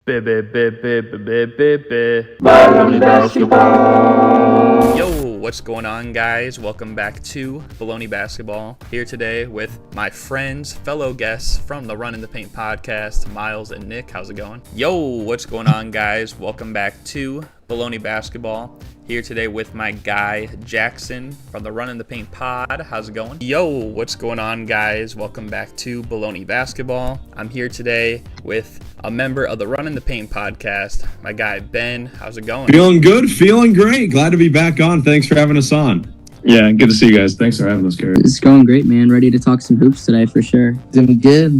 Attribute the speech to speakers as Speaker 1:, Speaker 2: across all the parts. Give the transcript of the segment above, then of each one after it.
Speaker 1: Bullony Basketball.
Speaker 2: Yo, what's going on, guys? Welcome back to Bullony Basketball. Here today with my friends, fellow guests from the Runnin The Paint Podcast, Miles and Nick. How's it going? Yo, what's going on, guys? Welcome back to Bullony Basketball. Here today with my guy, Jackson from the Runnin The Paint Pod. How's it going? Yo, what's going on, guys? Welcome back to Bullony Basketball. I'm here today with a member of the Runnin The Paint Podcast, my guy, Ben. How's it going?
Speaker 3: Feeling good, feeling great. Glad to be back on. Thanks for having us on.
Speaker 4: Yeah, good to see you guys. Thanks for having us, Gary.
Speaker 5: It's going great, man. Ready to talk some hoops today for sure.
Speaker 6: Doing good,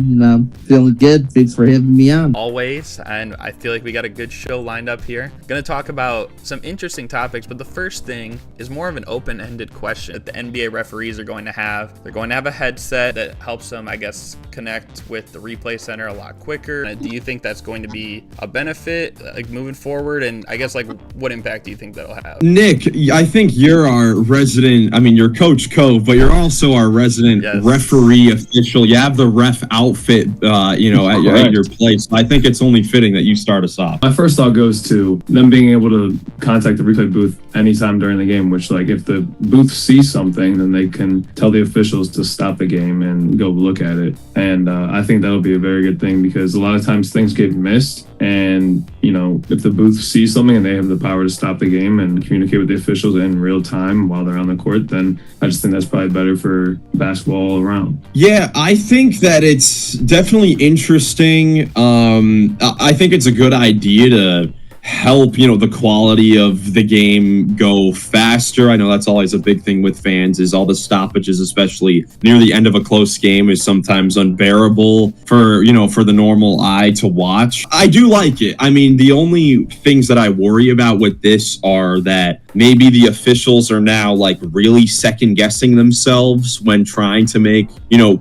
Speaker 6: feeling good. Thanks for having me on.
Speaker 2: Always, and I feel like we got a good show lined up here. Gonna talk about some interesting topics, but the first thing is more of an open-ended question that the NBA referees are going to have. They're going to have a headset that helps them, I guess, connect with the replay center a lot quicker. Do you think that's going to be a benefit, like moving forward? And I guess, like, what impact do you think that'll have?
Speaker 3: Nick, I think you're our resident. You're Coach Cove, but you're also our resident referee official. You have the ref outfit, at your place. I think it's only fitting that you start us off.
Speaker 4: My first thought goes to them being able to contact the replay booth anytime during the game, which, like, if the booth sees something, then they can tell the officials to stop the game and go look at it. And I think that'll be a very good thing because a lot of times things get missed. And, if the booth sees something and they have the power to stop the game and communicate with the officials in real time while they're on the court, then I just think that's probably better for basketball all around.
Speaker 3: Yeah, I think that it's definitely interesting. I think it's a good idea to help, the quality of the game go faster. I know that's always a big thing with fans is all the stoppages, especially near the end of a close game, is sometimes unbearable for the normal eye to watch. I do like it. The only things that I worry about with this are that maybe the officials are now like really second guessing themselves when trying to make,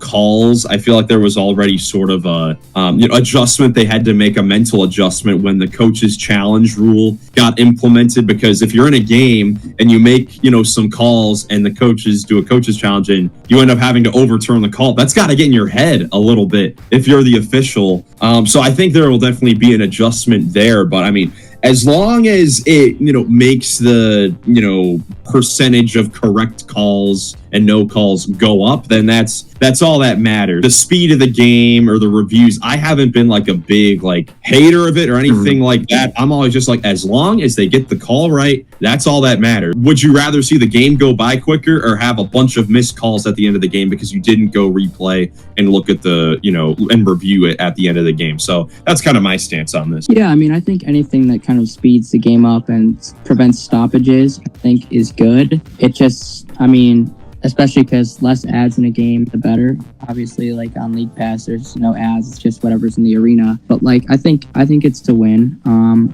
Speaker 3: calls. I feel like there was already sort of a adjustment. They had to make a mental adjustment when the coach's challenge rule got implemented, because if you're in a game and you make some calls and the coaches do a coach's challenge and you end up having to overturn the call, that's got to get in your head a little bit if you're the official. So I think there will definitely be an adjustment there, but as long as it makes the percentage of correct calls and no calls go up, then that's all that matters. The speed of the game or the reviews, I haven't been like a big hater of it or anything like that. I'm always just like, as long as they get the call right, that's all that matters. Would you rather see the game go by quicker or have a bunch of missed calls at the end of the game because you didn't go replay and look at the and review it at the end of the game? So that's kind of my stance on this.
Speaker 5: Yeah, I think anything that kind of speeds the game up and prevents stoppages, I think is good. It just, especially because less ads in a game, the better. Obviously, like on League Pass, there's no ads. It's just whatever's in the arena. But I think it's to win.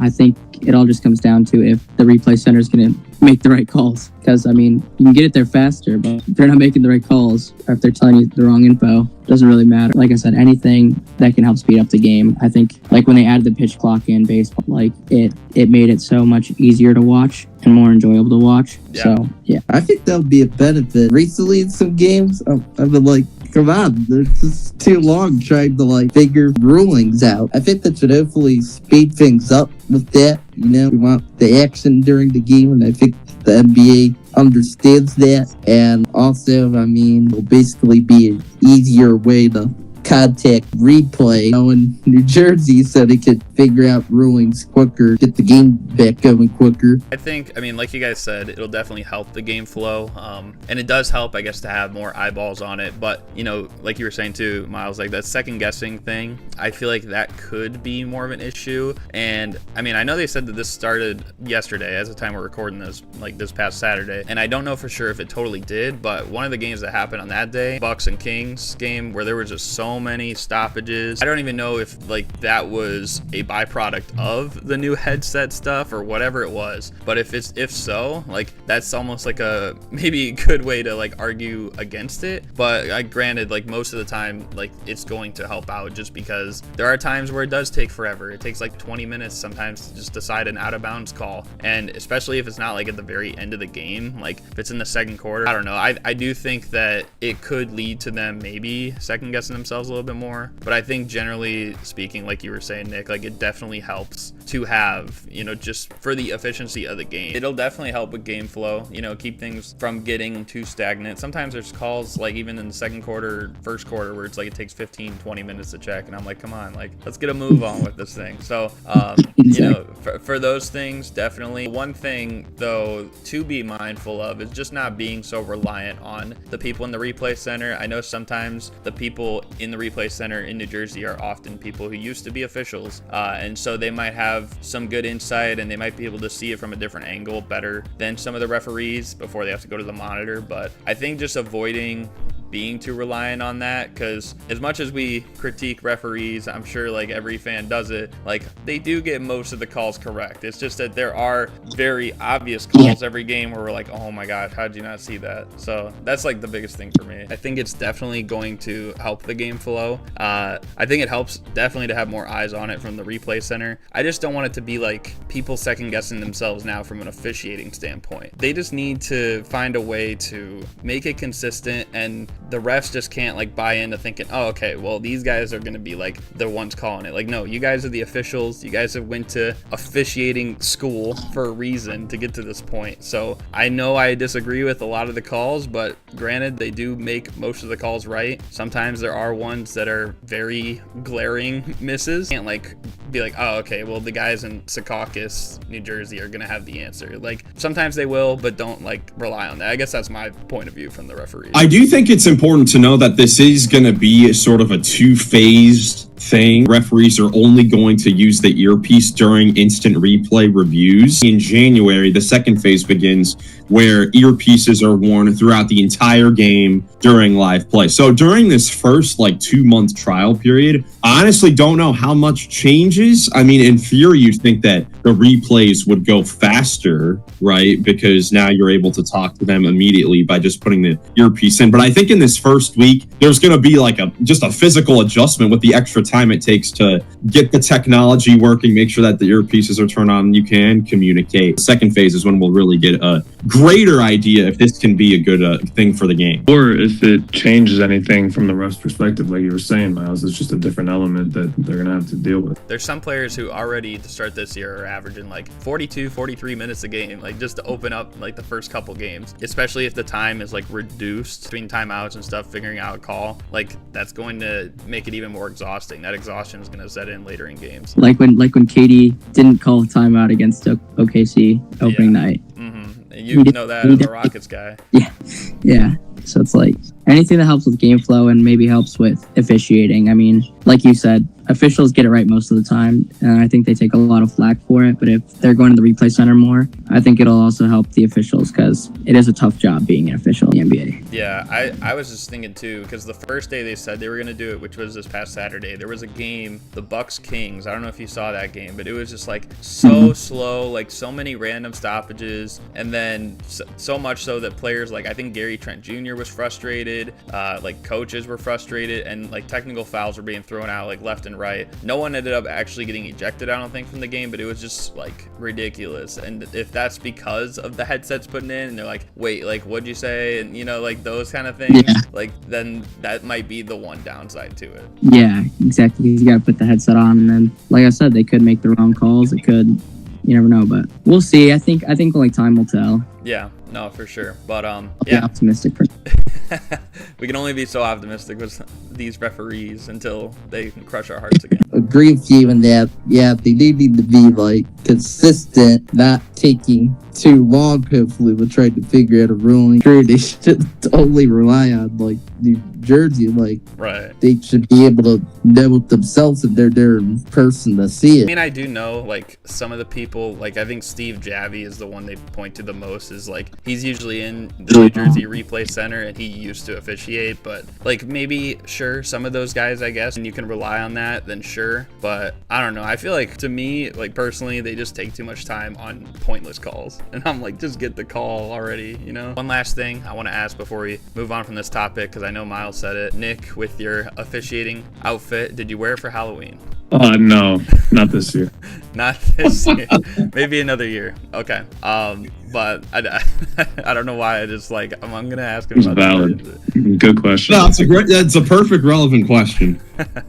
Speaker 5: I think it all just comes down to if the replay center is going to make the right calls. Because, you can get it there faster, but if they're not making the right calls or if they're telling you the wrong info, it doesn't really matter. Like I said, anything that can help speed up the game. I think, when they added the pitch clock in baseball, it made it so much easier to watch and more enjoyable to watch.
Speaker 2: Yeah.
Speaker 5: So, yeah.
Speaker 6: I think that'll be a benefit. Recently in some games, I've been come on, this is too long trying to figure rulings out. I think that should hopefully speed things up with that. We want the action during the game, and I think the NBA understands that. And also, will basically be an easier way to contact replay in New Jersey so they could figure out rulings quicker, get the game back going quicker.
Speaker 2: I think, like you guys said, it'll definitely help the game flow. And it does help, I guess, to have more eyeballs on it. But, like you were saying too, Miles, that second guessing thing, I feel like that could be more of an issue. And I know they said that this started yesterday as the time we're recording this, this past Saturday. And I don't know for sure if it totally did, but one of the games that happened on that day, Bucks and Kings game, where there was just so many stoppages. I don't even know if that was a byproduct of the new headset stuff or whatever it was. But if so, that's almost a maybe a good way to argue against it. But granted, most of the time, it's going to help out just because there are times where it does take forever. It takes 20 minutes sometimes to just decide an out of bounds call. And especially if it's not at the very end of the game, if it's in the second quarter, I don't know. I do think that it could lead to them maybe second guessing themselves details a little bit more. But I think generally speaking, like you were saying, Nick, like it definitely helps to have, just for the efficiency of the game. It'll definitely help with game flow, keep things from getting too stagnant. Sometimes there's calls like even in the second quarter, first quarter, where it's like it takes 15, 20 minutes to check. And I'm like, come on, like let's get a move on with this thing. So, for those things, definitely. One thing though to be mindful of is just not being so reliant on the people in the replay center. I know sometimes the people in the replay center in New Jersey are often people who used to be officials, and so they might have some good insight and they might be able to see it from a different angle better than some of the referees before they have to go to the monitor. But I think just avoiding being too reliant on that, because as much as we critique referees, I'm sure like every fan does it, like they do get most of the calls correct. It's just that there are very obvious calls every game where we're like, oh my gosh, how did you not see that? So that's like the biggest thing for me. I think it's definitely going to help the game flow. I think it helps definitely to have more eyes on it from the replay center. I just don't want it to be like people second guessing themselves now from an officiating standpoint. They just need to find a way to make it consistent, and the refs just can't like buy into thinking, oh, okay, well, these guys are going to be like the ones calling it. Like, no, you guys are the officials. You guys have went to officiating school for a reason to get to this point. So I know I disagree with a lot of the calls, but granted, they do make most of the calls right. Sometimes there are ones that are very glaring misses. Can't like be like, oh, okay, well, the guys in Secaucus, New Jersey are going to have the answer. Like sometimes they will, but don't like rely on that. I guess that's my point of view from the referees.
Speaker 3: I do think it's important to know that this is going to be sort of a two-phased thing. Referees are only going to use the earpiece during instant replay reviews. In January, the second phase begins, where earpieces are worn throughout the entire game during live play. So during this first 2-month trial period, I honestly don't know how much changes. I mean, in theory, you'd think that the replays would go faster, right? Because now you're able to talk to them immediately by just putting the earpiece in. But I think in this first week, there's going to be just a physical adjustment with the extra time it takes to get the technology working, make sure that the earpieces are turned on and you can communicate. The second phase is when we'll really get a greater idea if this can be a good thing for the game.
Speaker 4: Or if it changes anything from the ref's perspective, like you were saying, Miles, it's just a different element that they're going to have to deal with.
Speaker 2: There's some players who already to start this year are averaging 42, 43 minutes a game, just to open up the first couple games, especially if the time is reduced between timeouts and stuff, figuring out a call. That's going to make it even more exhausting. That exhaustion is going to set in later in games. Like
Speaker 5: when Katie didn't call a timeout against OKC opening night.
Speaker 2: Mm-hmm. And you know that as a Rockets guy.
Speaker 5: Yeah. So it's anything that helps with game flow and maybe helps with officiating. I mean, like you said, officials get it right most of the time, and I think they take a lot of flack for it. But if they're going to the replay center more, I think it'll also help the officials, because it is a tough job being an official in the NBA.
Speaker 2: Yeah, I was just thinking too, because the first day they said they were going to do it, which was this past Saturday, there was a game, the Bucks Kings. I don't know if you saw that game, but it was just so slow, so many random stoppages, and then so much so that players I think Gary Trent Jr. was frustrated, coaches were frustrated, and technical fouls were being thrown out left and right. No one ended up actually getting ejected, I don't think, from the game, but it was just ridiculous. And if that's because of the headsets putting in and they're wait, what'd you say, and those kind of things, then that might be the one downside to it.
Speaker 5: Yeah, exactly. You gotta put the headset on, and then like I said, they could make the wrong calls. It could, you never know, but we'll see. I think only time will tell.
Speaker 2: Yeah, no, for sure. But
Speaker 5: yeah, optimistic.
Speaker 2: We can only be so optimistic with these referees until they can crush our hearts again.
Speaker 6: Agree with you in that. Yeah, they do need to be consistent, not taking too long. Hopefully, we'll try to figure out a ruling. Sure, they should only rely on New Jersey.
Speaker 2: Right.
Speaker 6: They should be able to know it themselves if they're there in person to see it.
Speaker 2: I mean, I do know some of the people. I think Steve Javy is the one they point to the most. Is he's usually in the New Jersey replay center and he used to officiate, but maybe sure, some of those guys, I guess, and you can rely on that, then sure. But I don't know. I feel to me, personally, they just take too much time on pointless calls. And I'm just get the call already, One last thing I want to ask before we move on from this topic, because I know Miles said it. Nick, with your officiating outfit, did you wear it for Halloween?
Speaker 4: No, not this year.
Speaker 2: Not this year. Maybe another year. Okay. But I don't know why I just like I'm gonna ask him
Speaker 4: It's
Speaker 2: about
Speaker 4: valid.
Speaker 2: that.
Speaker 4: Good question.
Speaker 3: No, that's a perfect relevant question.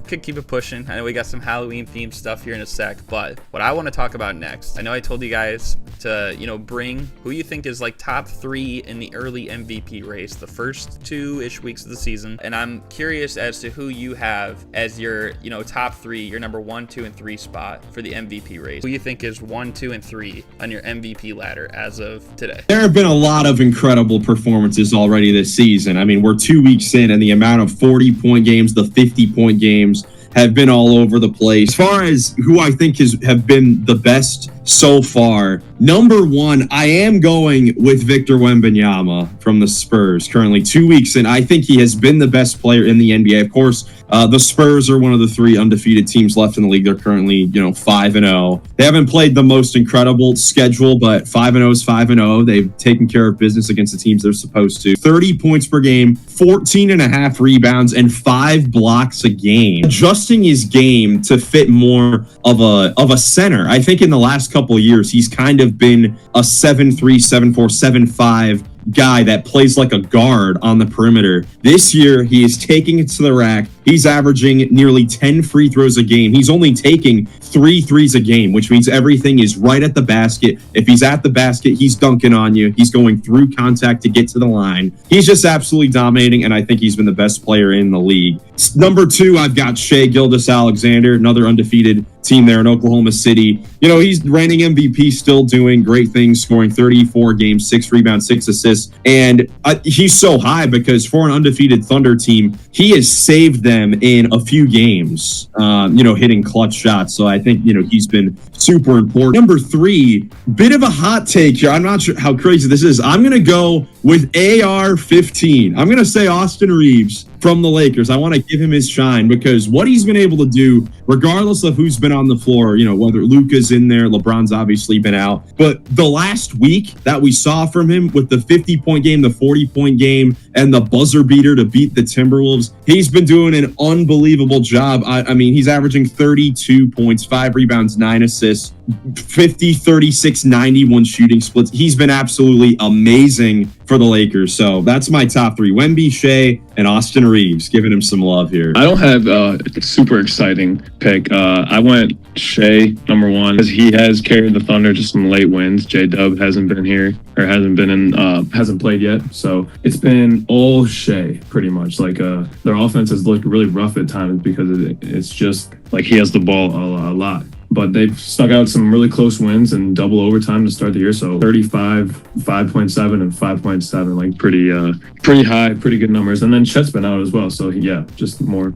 Speaker 2: Could keep it pushing. I know we got some Halloween themed stuff here in a sec, but what I want to talk about next, I know I told you guys to, bring who you think is like top 3 in the early MVP race, the first 2-ish weeks of the season. And I'm curious as to who you have as your, top 3, your number 1, 2, and 3 spot for the MVP race. Who you think is 1, 2, and 3 on your MVP ladder as of today?
Speaker 3: There have been a lot of incredible performances already this season. I mean, we're 2 weeks in, and the amount of 40-point games, the 50-point games have been all over the place. As far as who I think have been the best so far, number 1, I am going with Victor Wembanyama from the Spurs. Currently 2 weeks in, I think he has been the best player in the NBA. Of course, the Spurs are one of the 3 undefeated teams left in the league. They're currently, 5-0. They haven't played the most incredible schedule, but 5-0 is 5-0. They've taken care of business against the teams they're supposed to. 30 points per game, 14.5 rebounds, and 5 blocks a game. Adjusting his game to fit more of a center. I think in the last couple of years, he's kind of been a 7'3", 7'4", 7'5" guy that plays like a guard on the perimeter. This year, he is taking it to the rack. He's averaging nearly 10 free throws a game. He's only taking 3 threes a game, which means everything is right at the basket. If he's at the basket, he's dunking on you. He's going through contact to get to the line. He's just absolutely dominating, and I think he's been the best player in the league. Number 2, I've got Gilgeous-Alexander, another undefeated team there in Oklahoma City. He's reigning MVP, still doing great things, scoring 34 games, 6 rebounds, 6 assists. And he's so high because for an undefeated Thunder team, he has saved them in a few games, hitting clutch shots. So I think, he's been super important. Number 3, bit of a hot take here. I'm not sure how crazy this is. I'm going to go with AR-15. I'm going to say Austin Reeves from the Lakers. I want to give him his shine because what he's been able to do, regardless of who's been on the floor, whether Luka's in there, LeBron's obviously been out, but the last week that we saw from him with the 50-point game, the 40-point game, and the buzzer beater to beat the Timberwolves, he's been doing an unbelievable job. I mean, he's averaging 32 points, 5 rebounds, 9 assists, 50, 36, 91 shooting splits. He's been absolutely amazing for the Lakers. So that's my top 3. Wemby, Shea, and Austin Reeves. Giving him some love here.
Speaker 4: I don't have a super exciting pick. I went Shea, number 1, because he has carried the Thunder to some late wins. J-Dub hasn't been here, or hasn't played yet. So it's been all Shea, pretty much. Like, their offense has looked really rough at times because it's just like he has the ball a lot. But they've stuck out some really close wins and double overtime to start the year. So 35, 5.7, and 5.7, like pretty high, pretty good numbers. And then Chet's been out as well. So yeah, just more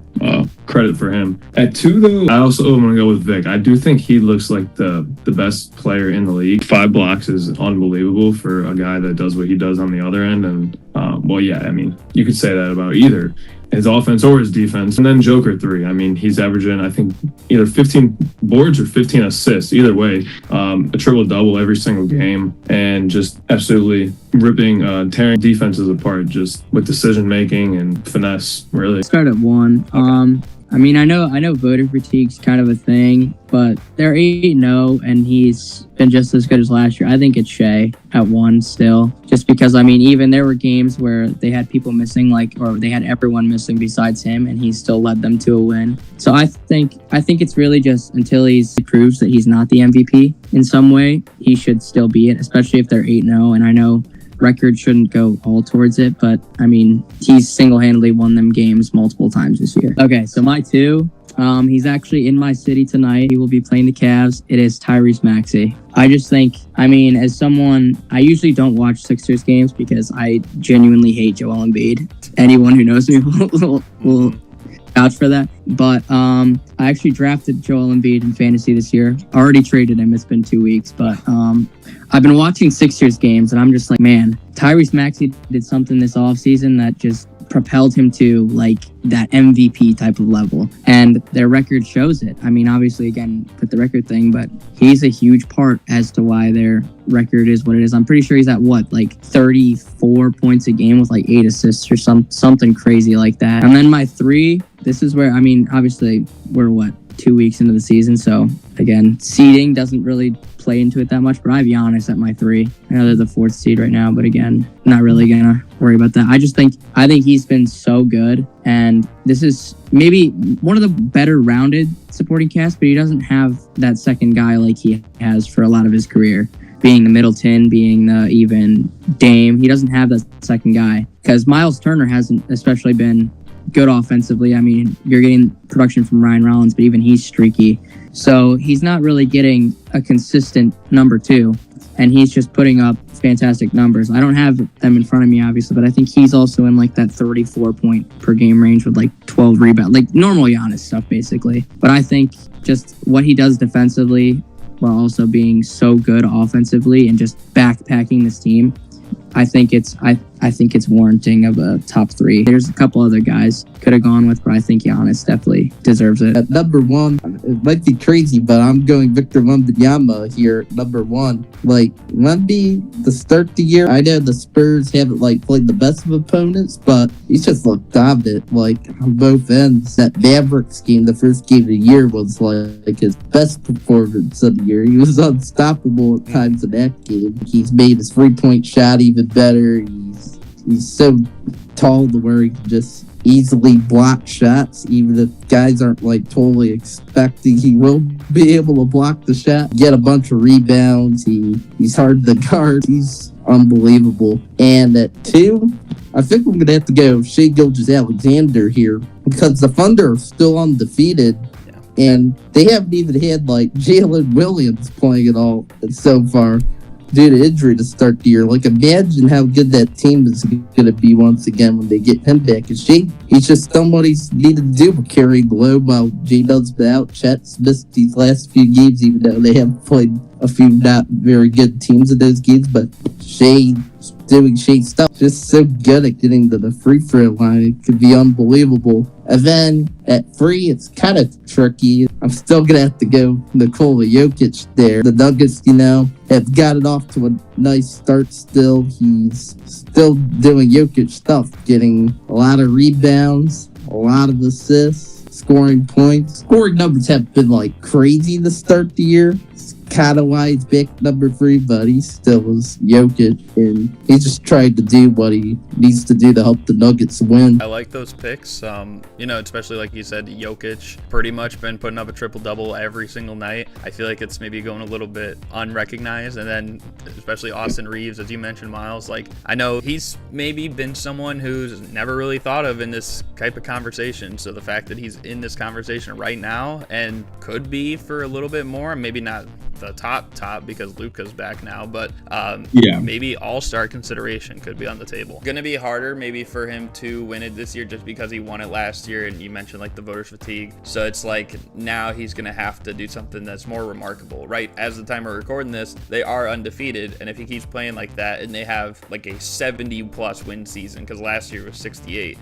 Speaker 4: credit for him. At 2, though, I also want to go with Vic. I do think he looks like the best player in the league. 5 blocks is unbelievable for a guy that does what he does on the other end. And you could say that about either his offense or his defense. And then Joker 3. I mean, he's averaging, I think, either 15 boards or 15 assists. Either way, a triple-double every single game, and just absolutely ripping, tearing defenses apart just with decision-making and finesse, really.
Speaker 5: Start at 1. Okay. I know voter fatigue's kind of a thing, but they're 8-0, and he's been just as good as last year. I think it's Shea at 1 still, just because, even there were games where they had people missing, or they had everyone missing besides him, and he still led them to a win. So I think it's really just until he proves that he's not the MVP in some way, he should still be it, especially if they're 8-0, and I know record shouldn't go all towards it, but he's single-handedly won them games multiple times this year. Okay, so my 2, he's actually in my city tonight. He will be playing the Cavs. It is Tyrese Maxey. I just think, as someone, I usually don't watch Sixers games because I genuinely hate Joel Embiid. Anyone who knows me will vouch for that. But I actually drafted Joel Embiid in fantasy this year. Already traded him. It's been 2 weeks, but I've been watching Sixers games, and I'm just like, man, Tyrese Maxey did something this offseason that just propelled him to that MVP type of level, and their record shows it. Obviously, again, with the record thing, but he's a huge part as to why their record is what it is. I'm pretty sure he's at 34 points a game with 8 assists or something crazy like that. And then my 3, this is where obviously we're 2 weeks into the season. So again, seeding doesn't really play into it that much, but I have Giannis at my 3. I know they're the 4th seed right now, but again, not really gonna worry about that. I think he's been so good, and this is maybe one of the better rounded supporting cast, but he doesn't have that second guy like he has for a lot of his career, being the Middleton, being the even Dame. He doesn't have that second guy because Miles Turner hasn't especially been good offensively. I mean, you're getting production from Ryan Rollins, but even he's streaky. So he's not really getting a consistent number 2, and he's just putting up fantastic numbers. I don't have them in front of me, obviously, but I think he's also in like that 34 point per game range with like 12 rebounds, like normal Giannis stuff, basically. But I think just what he does defensively while also being so good offensively and just backpacking this team, I think it's warranting of a top 3. There's a couple other guys could have gone with, but I think Giannis definitely deserves it.
Speaker 6: At number 1, it might be crazy, but I'm going Victor Wembanyama here at number 1. Like, Wemby, to start the year, I know the Spurs haven't played the best of opponents, but he's just looked dominant, on both ends. That Mavericks game, the first game of the year, was like his best performance of the year. He was unstoppable at times in that game. He's made his 3-point shot even better. He's so tall to where he can just easily block shots, even if guys aren't totally expecting he will be able to block the shot. Get a bunch of rebounds. He's hard to guard. He's unbelievable. And at 2, I think I'm gonna have to go Shai Gilgeous-Alexander here because the Thunder are still undefeated. And they haven't even had Jalen Williams playing at all so far due to injury to start the year. Imagine how good that team is going to be once again when they get him back. And he's just done what he's needed to do, carrying the load while J-Dub's been out. Chet's missed these last few games, even though they have played a few not very good teams in those games. But Shai doing Shai stuff, just so good at getting to the free throw line. It could be unbelievable. And then at 3, it's kind of tricky. I'm still going to have to go Nikola Jokic there. The Nuggets, have got it off to a nice start still. He's still doing Jokic stuff, getting a lot of rebounds, a lot of assists, scoring points. Scoring numbers have been crazy to start the year. Kind of why he's back number 3, but he still is Jokic, and he's just trying to do what he needs to do to help the Nuggets win.
Speaker 2: I like those picks. Especially like you said, Jokic pretty much been putting up a triple-double every single night. I feel like it's maybe going a little bit unrecognized, and then especially Austin Reeves, as you mentioned, Miles. I know he's maybe been someone who's never really thought of in this type of conversation. So the fact that he's in this conversation right now and could be for a little bit more, maybe not the top because Luka's back now, but maybe all-star consideration could be on the table. Gonna be harder maybe for him to win it this year just because he won it last year, and you mentioned the voters fatigue, so it's now he's gonna have to do something that's more remarkable. Right as the time we're recording this, they are undefeated, and if he keeps playing like that and they have a 70 plus win season, because last year was 68,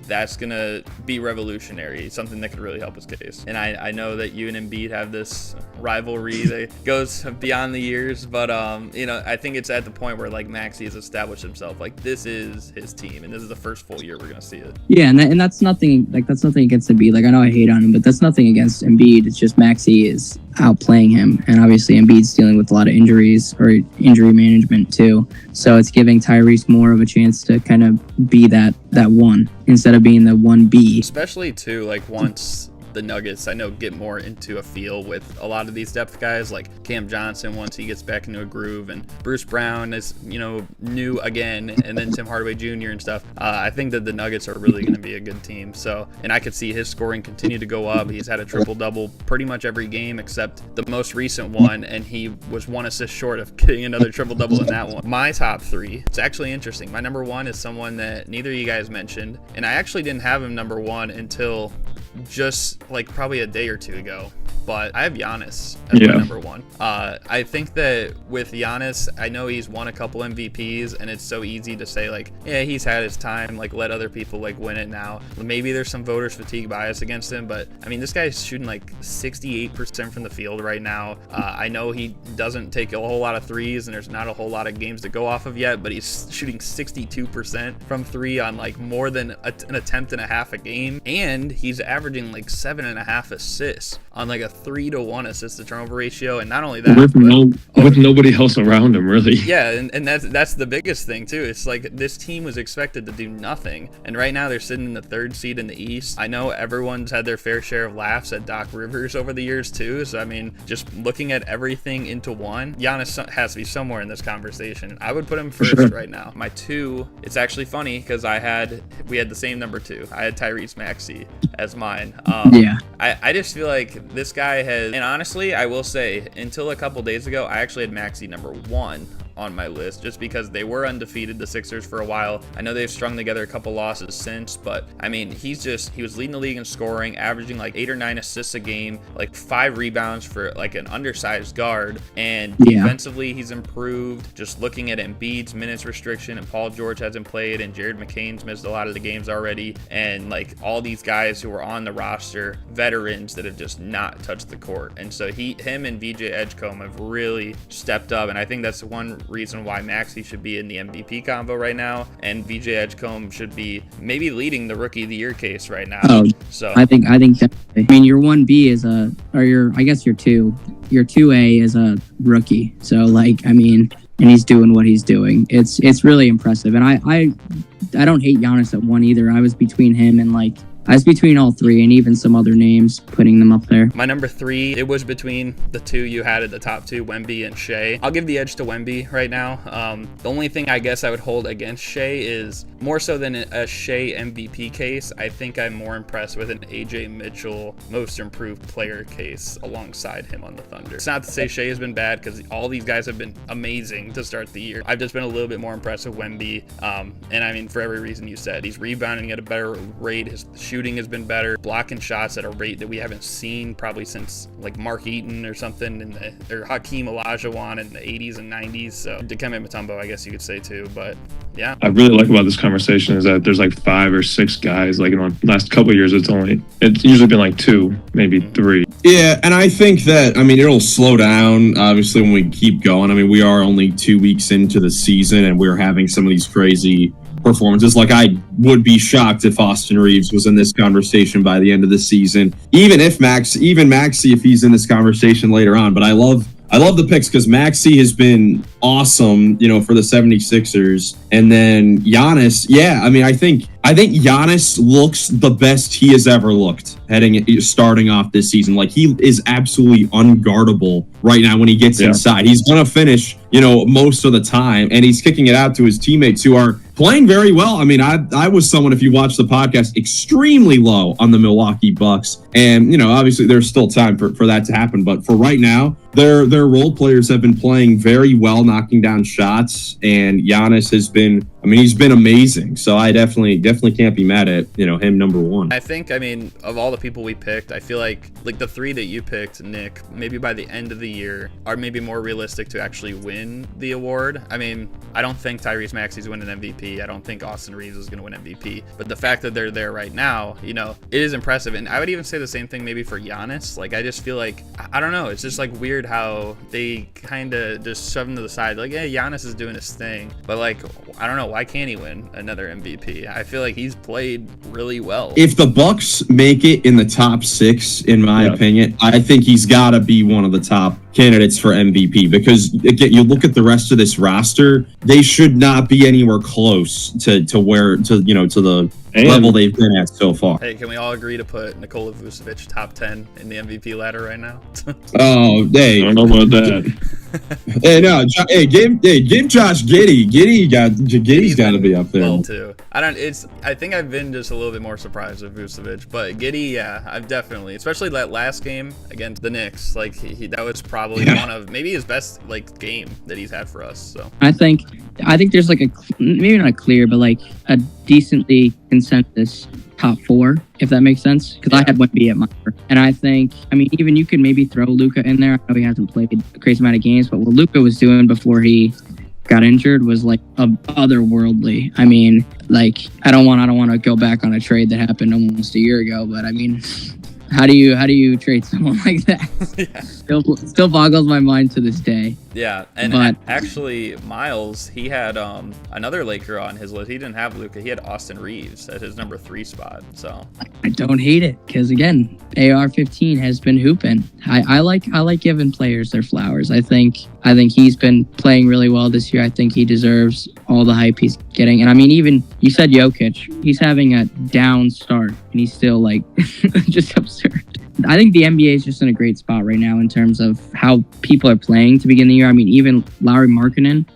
Speaker 2: that's gonna be revolutionary, something that could really help his case. And I know that you and Embiid have this rivalry that goes beyond the years, but I think it's at the point where Maxey has established himself. This is his team, and this is the first full year we're gonna see it.
Speaker 5: Yeah, and that's nothing against Embiid. I know I hate on him, but that's nothing against Embiid. It's just Maxey is outplaying him, and obviously Embiid's dealing with a lot of injuries or injury management too. So it's giving Tyrese more of a chance to kind of be that one instead of being the 1B.
Speaker 2: Especially too, once the Nuggets, I know, get more into a feel with a lot of these depth guys, like Cam Johnson once he gets back into a groove, and Bruce Brown is, new again, and then Tim Hardaway Jr. and stuff. I think that the Nuggets are really going to be a good team. So, and I could see his scoring continue to go up. He's had a triple-double pretty much every game except the most recent one, and he was 1 assist short of getting another triple-double in that one. My top 3, it's actually interesting. My number 1 is someone that neither of you guys mentioned, and I actually didn't have him number 1 until just probably a day or 2 ago. but I have Giannis as my number one. I think that with Giannis, I know he's won a couple MVPs, and it's so easy to say, like, yeah, he's had his time, like, let other people, like, win it now. Maybe there's some voters fatigue bias against him, but, I mean, this guy's shooting, like, 68% from the field right now. I know he doesn't take a whole lot of threes, and there's not a whole lot of games to go off of yet, but he's shooting 62% from three on, like, more than an attempt and a half a game, and he's averaging, like, 7.5 assists on, like, a 3-to-1 assist to turnover ratio. And not only that,
Speaker 4: with nobody else around him, really.
Speaker 2: Yeah, and that's the biggest thing too. It's like this team was expected to do nothing, and right now they're sitting in the 3rd seed in the East. I know everyone's had their fair share of laughs at Doc Rivers over the years too. So I mean, just looking at everything into one, Giannis has to be somewhere in this conversation. I would put him first right now. My 2, it's actually funny because we had the same number 2. I had Tyrese Maxey as mine. I just feel like this guy has, and honestly, I will say, until a couple days ago, I actually had Maxey number 1 on my list just because they were undefeated, the Sixers, for a while. I know they've strung together a couple losses since, but I mean, he was leading the league in scoring, averaging like 8 or 9 assists a game, like 5 rebounds for like an undersized guard, and defensively he's improved. Just looking at Embiid's minutes restriction, and Paul George hasn't played, and Jared McCain's missed a lot of the games already, and like all these guys who are on the roster, veterans that have just not touched the court. And so him and VJ Edgecombe have really stepped up, and I think that's one reason why Maxey should be in the MVP combo right now, and VJ Edgecombe should be maybe leading the Rookie of the Year case right now. So
Speaker 5: I think definitely. I mean, your 1B is your 2. Your 2A is a rookie. So like, I mean, and he's doing what he's doing. It's really impressive. And I don't hate Giannis at 1 either. I was between him and I was between all 3 and even some other names, putting them up there.
Speaker 2: My number 3, it was between the 2 you had at the top 2, Wemby and Shea. I'll give the edge to Wemby right now. The only thing I guess I would hold against Shea is more so than a Shea MVP case. I think I'm more impressed with an AJ Mitchell most improved player case alongside him on the Thunder. It's not to say Shea has been bad, because all these guys have been amazing to start the year. I've just been a little bit more impressed with Wemby. And I mean, for every reason you said, he's rebounding at a better rate. His shooting has been better, blocking shots at a rate that we haven't seen probably since like Mark Eaton or something, or Hakeem Olajuwon in the 80s and 90s. So Dikembe Mutombo, I guess you could say too. But yeah,
Speaker 4: I really like about this conversation is that there's like 5 or 6 guys. Like in the last couple of years, it's usually been like 2, maybe 3.
Speaker 3: Yeah, and I think that, I mean, it'll slow down obviously when we keep going. I mean, we are only 2 weeks into the season, and we're having some of these crazy performances. Like, I would be shocked if Austin Reeves was in this conversation by the end of the season. Even Maxey, if he's in this conversation later on. But I love the picks because Maxey has been awesome, for the 76ers. And then Giannis, I mean, I think Giannis looks the best he has ever looked starting off this season. Like, he is absolutely unguardable right now when he gets inside. He's going to finish, most of the time, and he's kicking it out to his teammates who are playing very well. I mean, I was someone, if you watch the podcast, extremely low on the Milwaukee Bucks. And, obviously there's still time for that to happen. But for right now, their role players have been playing very well, knocking down shots. And Giannis has been, he's been amazing. So I definitely can't be mad at, him number 1.
Speaker 2: I think, of all the people we picked, I feel like the 3 that you picked, Nick, maybe by the end of the year are maybe more realistic to actually win the award. I mean, I don't think Tyrese Maxey's winning MVP. I don't think Austin Reeves is going to win MVP. But the fact that they're there right now, it is impressive. And I would even say the same thing maybe for Giannis. Like, I just feel like, I don't know, it's just like weird how they kind of just shove him to the side. Like, yeah, Giannis is doing his thing. But like, I don't know, why can't he win another MVP? I feel like he's played really well.
Speaker 3: If the Bucks make it in the top 6, in my opinion, I think he's got to be one of the top candidates for MVP, because again, you look at the rest of this roster, they should not be anywhere close to the level they've been at so far.
Speaker 2: Hey, can we all agree to put Nikola Vucevic top 10 in the MVP ladder right now?
Speaker 3: Oh, hey,
Speaker 4: I don't know about that.
Speaker 3: Give Josh Giddey. Giddey's got to be up there.
Speaker 2: Well, too. I think I've been just a little bit more surprised with Vucevic, but Giddey, I've definitely, especially that last game against the Knicks, like that was probably one of maybe his best game that he's had for us. So
Speaker 5: I think there's maybe not a clear, but like a decently consensus top 4, if that makes sense. Because I had Wemby at my 4. And I think, I mean, even you could maybe throw Luka in there. I know he hasn't played a crazy amount of games, but what Luka was doing before he got injured was like otherworldly. I mean, like, I don't want to go back on a trade that happened almost a year ago, but I mean, how do you trade someone like that? Still boggles my mind to this day.
Speaker 2: Yeah, and actually, Miles, he had another Laker on his list. He didn't have Luka. He had Austin Reeves at his number 3 spot. So
Speaker 5: I don't hate it because again, AR-15 has been hooping. I like giving players their flowers. I think he's been playing really well this year. I think he deserves all the hype he's getting. And I mean, even you said Jokic, he's having a down start and he's still like just absurd. I think the NBA is just in a great spot right now in terms of how people are playing to begin the year. I mean, even Lauri Markkanen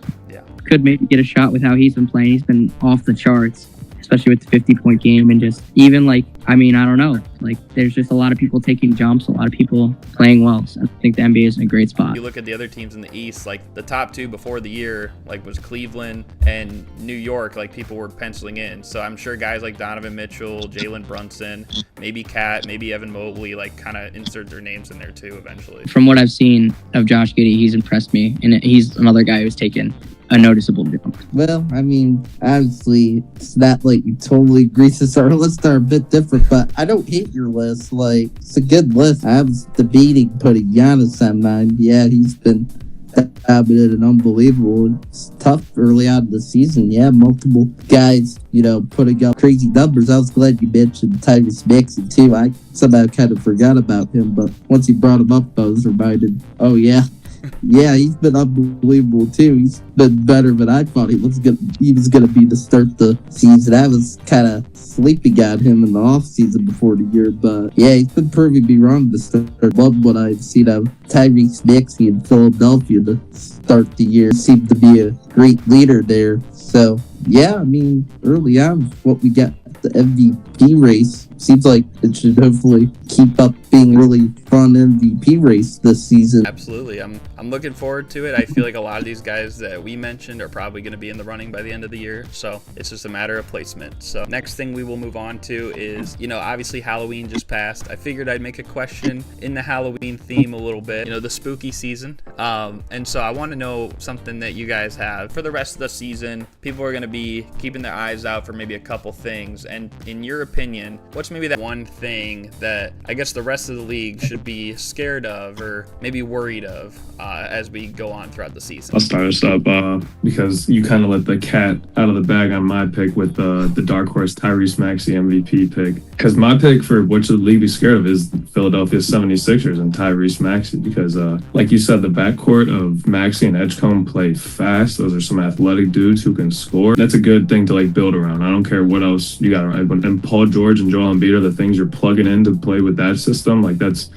Speaker 5: could maybe get a shot with how he's been playing. He's been off the charts, especially with the 50-point game. And just even like, I mean, I don't know. Like, there's just a lot of people taking jumps, a lot of people playing well. So I think the NBA is in a great spot.
Speaker 2: You look at the other teams in the East, like the top 2 before the year, like was Cleveland and New York, like people were penciling in. So I'm sure guys like Donovan Mitchell, Jalen Brunson, maybe Cat, maybe Evan Mobley, like kind of insert their names in there too eventually.
Speaker 5: From what I've seen of Josh Giddey, he's impressed me. And he's another guy who's taken a noticeable jump.
Speaker 6: Well, I mean, honestly, it's not like you totally agree since our lists are a bit different, but I don't hate your list. Like, it's a good list. I was debating putting Giannis on mine. Yeah, he's been dominant and unbelievable. It's tough early on in the season. Yeah, multiple guys, putting up crazy numbers. I was glad you mentioned Tyrese Maxey, too. I somehow kind of forgot about him, but once you brought him up, I was reminded, oh, yeah. Yeah, he's been unbelievable too. He's been better than I thought he was going to be to start the season. I was kind of sleeping on him in the off season before the year, but yeah, he's been proving me wrong to start. Love what I've seen of Tyrese Maxey in Philadelphia to start the year. Seemed to be a great leader there. So yeah, I mean, early on, what we got the MVP race seems like it should hopefully keep up being really fun MVP race this season.
Speaker 2: Absolutely. I'm looking forward to it. I feel like a lot of these guys that we mentioned are probably going to be in the running by the end of the year. So it's just a matter of placement. So next thing we will move on to is, obviously Halloween just passed. I figured I'd make a question in the Halloween theme a little bit, the spooky season. And so I want to know something that you guys have for the rest of the season. People are going to be keeping their eyes out for maybe a couple things. And in your opinion, what's maybe that one thing that I guess the rest of the league should be scared of or maybe worried of as we go on throughout the season?
Speaker 4: I'll start us up because you kind of let the cat out of the bag on my pick with the dark horse Tyrese Maxey MVP pick. Because my pick for what should the league be scared of is Philadelphia 76ers and Tyrese Maxey. Because like you said, the backcourt of Maxey and Edgecombe play fast. Those are some athletic dudes who can score. That's a good thing to build around. I don't care what else you got. And Paul George and Joel Embiid are the things you're plugging in to play with that system. That's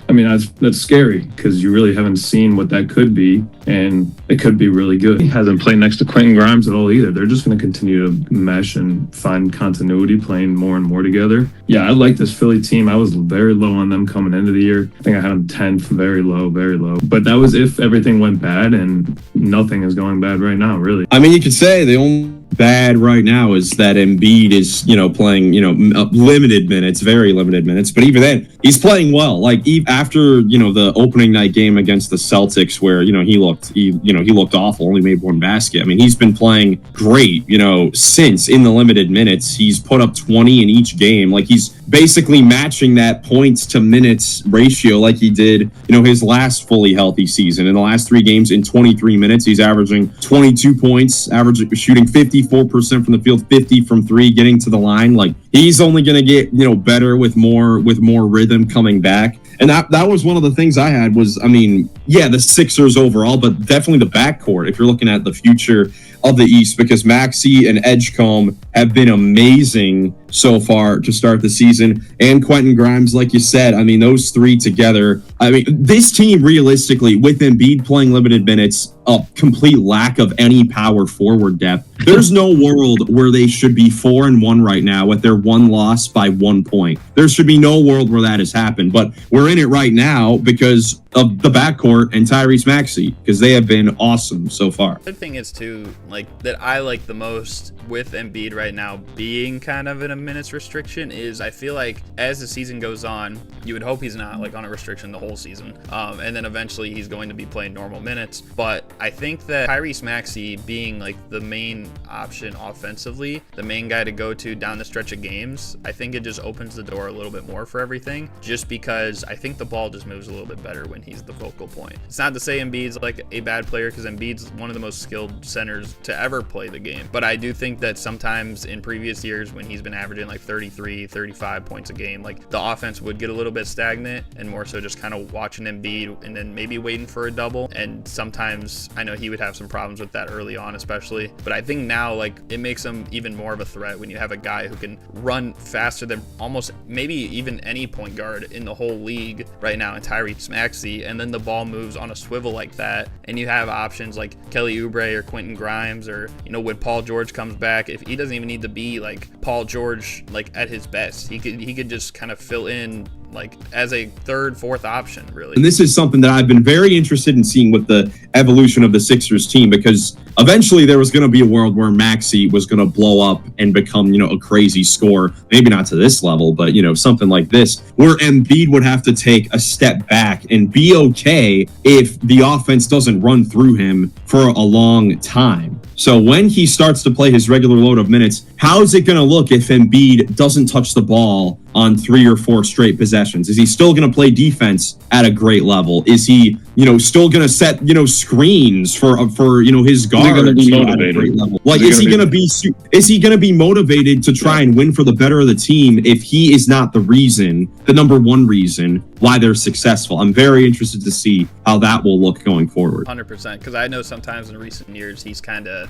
Speaker 4: scary because you really haven't seen what that could be, and it could be really good. He hasn't played next to Quentin Grimes at all either. They're just going to continue to mesh and find continuity, playing more and more together. Yeah, I like this Philly team. I was very low on them coming into the year. I think I had them 10th, very low, very low. But that was if everything went bad, and nothing is going bad right now, really.
Speaker 3: I mean, you could say the only bad right now is that Embiid is, playing, limited minutes, very limited minutes. But even then, he's playing well. After, the opening night game against the Celtics where, he looked awful, only made one basket. I mean, he's been playing great, since in the limited minutes. He's put up 20 in each game. He's basically matching that points to minutes ratio like he did, his last fully healthy season. In the last 3 games in 23 minutes, he's averaging 22 points, shooting 54% from the field, 50 from 3, getting to the line. He's only going to get, better with more rhythm coming back. And that was one of the things I had was, the Sixers overall, but definitely the backcourt if you're looking at the future of the East, because Maxey and Edgecombe have been amazing so far to start the season. And Quentin Grimes, like you said, those 3 together. This team realistically, with Embiid playing limited minutes, a complete lack of any power forward depth. There's no world where they should be 4-1 right now with their 1 loss by 1 point. There should be no world where that has happened, but we're in it right now because of the backcourt and Tyrese Maxey, because they have been awesome so far.
Speaker 2: The thing is too, that I like the most with Embiid right now being kind of in a a minutes restriction is I feel like as the season goes on, you would hope he's not like on a restriction the whole season. And then eventually he's going to be playing normal minutes. But I think that Tyrese Maxey being like the main option offensively, the main guy to go to down the stretch of games, I think it just opens the door a little bit more for everything, just because I think the ball just moves a little bit better when he's the focal point. It's not to say Embiid's like a bad player, because Embiid's one of the most skilled centers to ever play the game. But I do think that sometimes in previous years when he's been averaging like 33, 35 points a game, like the offense would get a little bit stagnant and more so just kind of watching Embiid and then maybe waiting for a double. And sometimes I know he would have some problems with that early on, especially. But I think now like it makes him even more of a threat when you have a guy who can run faster than almost maybe even any point guard in the whole league right now in Tyrese Maxey, and then the ball moves on a swivel like that, and you have options like Kelly Oubre or Quentin Grimes, or when Paul George comes back, if he doesn't even need to be like Paul George like at his best, he could just kind of fill in like as a third, fourth option, really.
Speaker 3: And this is something that I've been very interested in seeing with the evolution of the Sixers team, because eventually there was going to be a world where Maxey was going to blow up and become, a crazy scorer. Maybe not to this level, but, something like this, where Embiid would have to take a step back and be okay if the offense doesn't run through him for a long time. So when he starts to play his regular load of minutes, how is it going to look if Embiid doesn't touch the ball on 3 or 4 straight possessions? Is he still going to play defense at a great level? Is he, still going to set, screens for his guards
Speaker 4: at
Speaker 3: a great level? Like, is he going to be motivated to try and win for the better of the team if he is not the number one reason why they're successful? I'm very interested to see how that will look going forward.
Speaker 2: 100%, because I know sometimes in recent years he's kind of,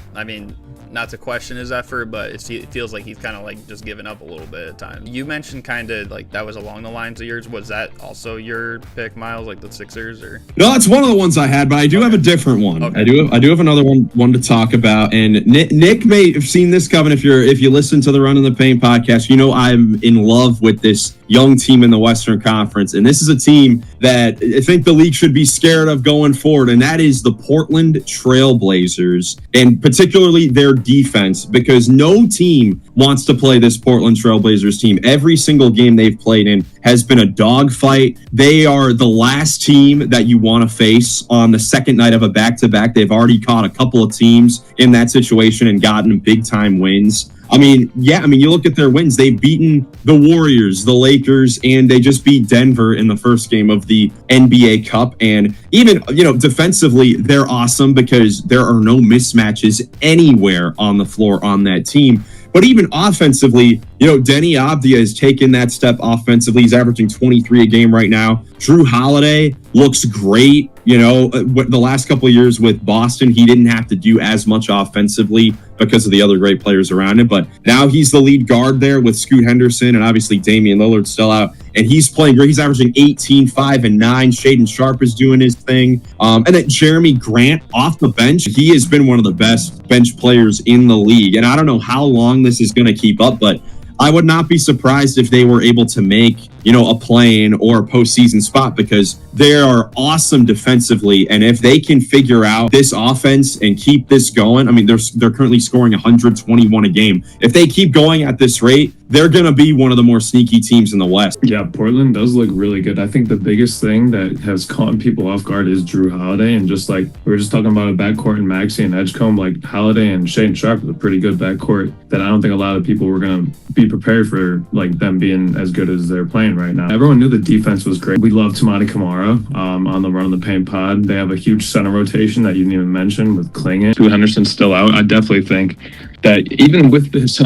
Speaker 2: not to question his effort, but it feels like he's kind of like just giving up a little bit at times. You mentioned kind of like that was along the lines of yours. Was that also your pick, Miles, like the Sixers? Or
Speaker 3: no, it's one of the ones I had, but I do have a different one. Okay. I do have another one to talk about, and Nick may have seen this coming if you listen to the Runnin The Paint podcast. I'm in love with this young team in the Western Conference, and this is a team that I think the league should be scared of going forward, and that is the Portland Trail Blazers, and particularly their defense, because no team wants to play this Portland Trail Blazers team. Every single game they've played in has been a dogfight. They are the last team that you want to face on the second night of a back-to-back. They've already caught a couple of teams in that situation and gotten big-time wins. You look at their wins. They've beaten the Warriors, the Lakers, and they just beat Denver in the first game of the NBA Cup. And even, defensively, they're awesome because there are no mismatches anywhere on the floor on that team. But even offensively, Denny Avdia has taken that step offensively. He's averaging 23 a game right now. Drew Holiday looks great. The last couple of years with Boston, he didn't have to do as much offensively because of the other great players around him. But now he's the lead guard there with Scoot Henderson, and obviously Damian Lillard's still out. And he's playing great. He's averaging 18, 5, and 9. Shaedon Sharpe is doing his thing. And then Jeremy Grant off the bench. He has been one of the best bench players in the league. And I don't know how long this is going to keep up, but I would not be surprised if they were able to make, a play-in or a postseason spot, because they are awesome defensively. And if they can figure out this offense and keep this going, they're currently scoring 121 a game. If they keep going at this rate, they're going to be one of the more sneaky teams in the West.
Speaker 4: Yeah, Portland does look really good. I think the biggest thing that has caught people off guard is Drew Holiday. And just like we were just talking about a backcourt in Maxey and Edgecombe, like Holiday and Shaedon Sharpe is a pretty good backcourt that I don't think a lot of people were going to be prepared for, like them being as good as they're playing right now. Everyone knew the defense was great. We love Tamati Kamara on the Runnin The Paint pod. They have a huge center rotation that you didn't even mention with Klingon. Scoot Henderson's still out. I definitely think that even with this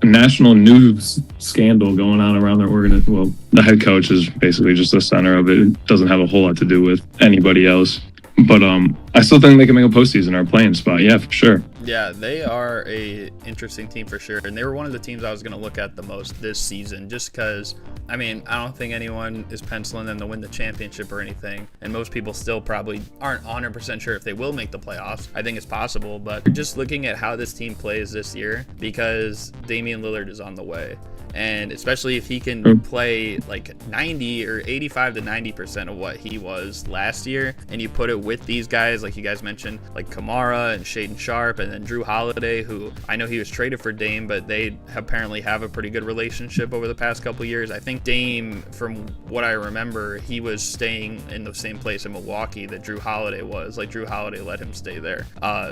Speaker 4: national news scandal going on around their organization, well, the head coach is basically just the center of it. It doesn't have a whole lot to do with anybody else. But I still think they can make a postseason or a playing spot. Yeah, for sure.
Speaker 2: Yeah, they are a interesting team for sure. And they were one of the teams I was going to look at the most this season, just because, I don't think anyone is penciling them to win the championship or anything. And most people still probably aren't 100% sure if they will make the playoffs. I think it's possible, but just looking at how this team plays this year, because Damian Lillard is on the way. And especially if he can play like 90 or 85 to 90% of what he was last year, and you put it with these guys, like you guys mentioned, like Kamara and Shaedon Sharpe, and then Drew Holiday, who I know he was traded for Dame, but they apparently have a pretty good relationship over the past couple years. I think Dame, from what I remember, he was staying in the same place in Milwaukee that Drew Holiday was. Like, Drew Holiday let him stay there.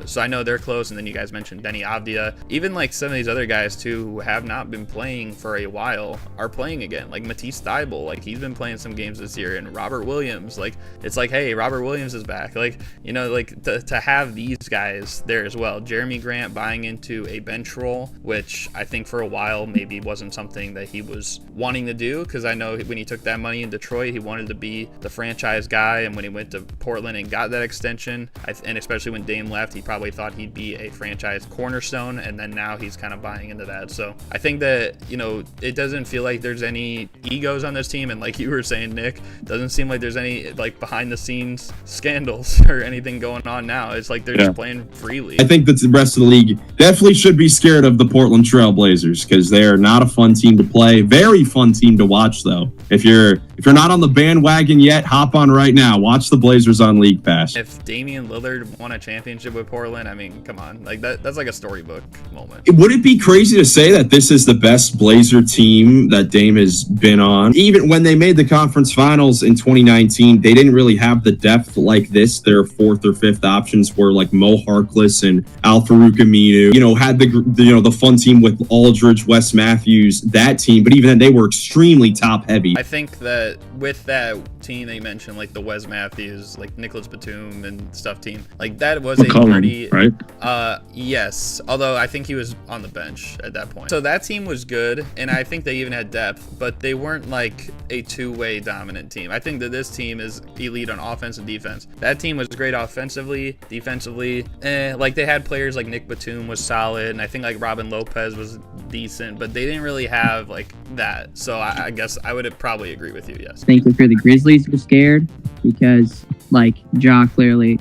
Speaker 2: So I know they're close. And then you guys mentioned Denny Avdia. Even like some of these other guys too, who have not been playing for a while, are playing again. Like Matisse Thybulle, like he's been playing some games this year. And Robert Williams, like it's like, hey, Robert Williams is back. Like, you know, like to have these guys there as well. Jeremy Grant buying into a bench role, which I think for a while maybe wasn't something that he was wanting to do, because I know when he took that money in Detroit, he wanted to be the franchise guy, and when he went to Portland and got that extension, and especially when Dame left, he probably thought he'd be a franchise cornerstone, and then now he's kind of buying into that. So I think that, you know, it doesn't feel like there's any egos on this team, and like you were saying, Nick, doesn't seem like there's any like behind the scenes scandals or anything going on now. It's like they're just playing freely.
Speaker 3: I think that the rest of the league definitely should be scared of the Portland Trail Blazers, because they're not a fun team to play. Very fun team to watch, though. If you're not on the bandwagon yet, hop on right now. Watch the Blazers on League Pass.
Speaker 2: If Damian Lillard won a championship with Portland, I mean, come on, like that's like a storybook moment.
Speaker 3: Would it be crazy to say that this is the best Blazer team that Dame has been on? Even when they made the conference finals in 2019, they didn't really have the depth like this. Their fourth or fifth options were like Mo Harkless and Al-Farouq Aminu. You know, had the fun team with Aldridge, Wes Matthews, that team. But even then, they were extremely top heavy.
Speaker 2: I think that with that team that you mentioned, like the Wes Matthews, like Nicholas Batum and stuff team, like that was
Speaker 4: McCollum, right?
Speaker 2: Yes. Although I think he was on the bench at that point. So that team was good, and I think they even had depth, but they weren't like a two-way dominant team. I think that this team is elite on offense and defense. That team was great offensively, defensively. Like they had players like Nick Batum was solid, and I think like Robin Lopez was decent, but they didn't really have like that. So I guess I would probably agree with you. Yes.
Speaker 5: I think if you're the Grizzlies, you're scared because like Ja clearly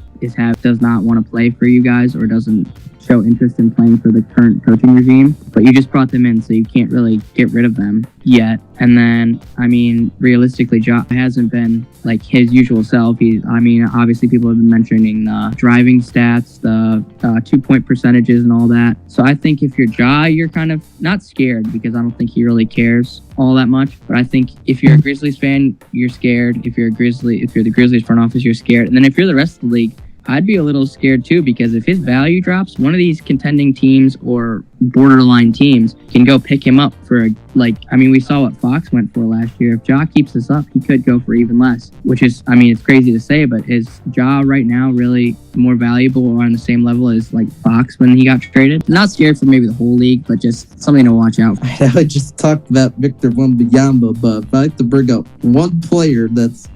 Speaker 5: does not want to play for you guys, or doesn't show interest in playing for the current coaching regime, but you just brought them in, so you can't really get rid of them yet. And then, I mean, realistically, Ja hasn't been like his usual self. Obviously people have been mentioning the driving stats, the 2-point percentages and all that. So I think if you're Ja, you're kind of not scared, because I don't think he really cares all that much. But I think if you're a Grizzlies fan, you're scared. If you're the Grizzlies front office, you're scared. And then if you're the rest of the league, I'd be a little scared too, because if his value drops, one of these contending teams or borderline teams can go pick him up for we saw what Fox went for last year. If Ja keeps this up, he could go for even less, which is, it's crazy to say, but is Ja right now really more valuable or on the same level as like Fox when he got traded? Not scared for maybe the whole league, but just something to watch out for.
Speaker 6: I just talked about Victor Wembanyama, but if I have to bring up one player that's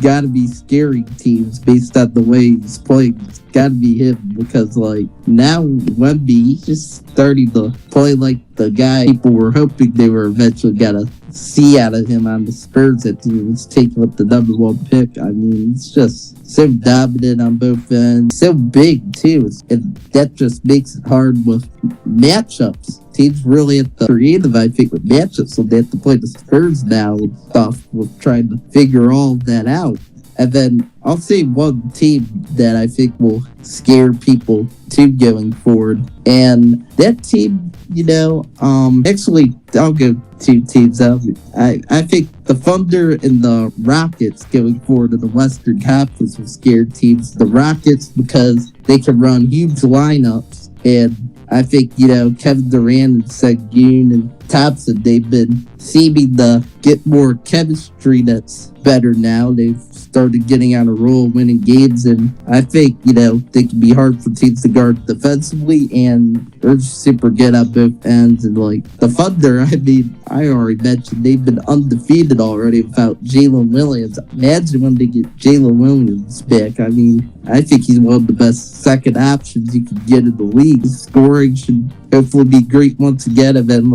Speaker 6: got to be scary teams based on the way he's playing, it's got to be him, because like now Wemby, he's just starting to play like the guy people were hoping they were eventually gonna see out of him on the Spurs that he was taken with the number 1 pick. It's just so dominant on both ends, so big too, and that just makes it hard with matchups. Teams really at the creative, I think, with matchups, so they have to play the Spurs now and stuff with trying to figure all that out. And then I'll say one team that I think will scare people too going forward. And that team, actually, I'll go 2 teams out. I think the Thunder and the Rockets going forward in the Western Conference will scare teams. The Rockets, because they can run huge lineups, and I think, Kevin Durant and Sengun and Thompson, they've been seeming to get more chemistry that's better now. They've started getting on a roll, winning games, and I think, they can be hard for teams to guard defensively, and they're super good at both ends. And like the Thunder, I already mentioned they've been undefeated already without Jalen Williams. Imagine when they get Jalen Williams back. I think he's one of the best second options you can get in the league. His scoring should hopefully be great once again, and then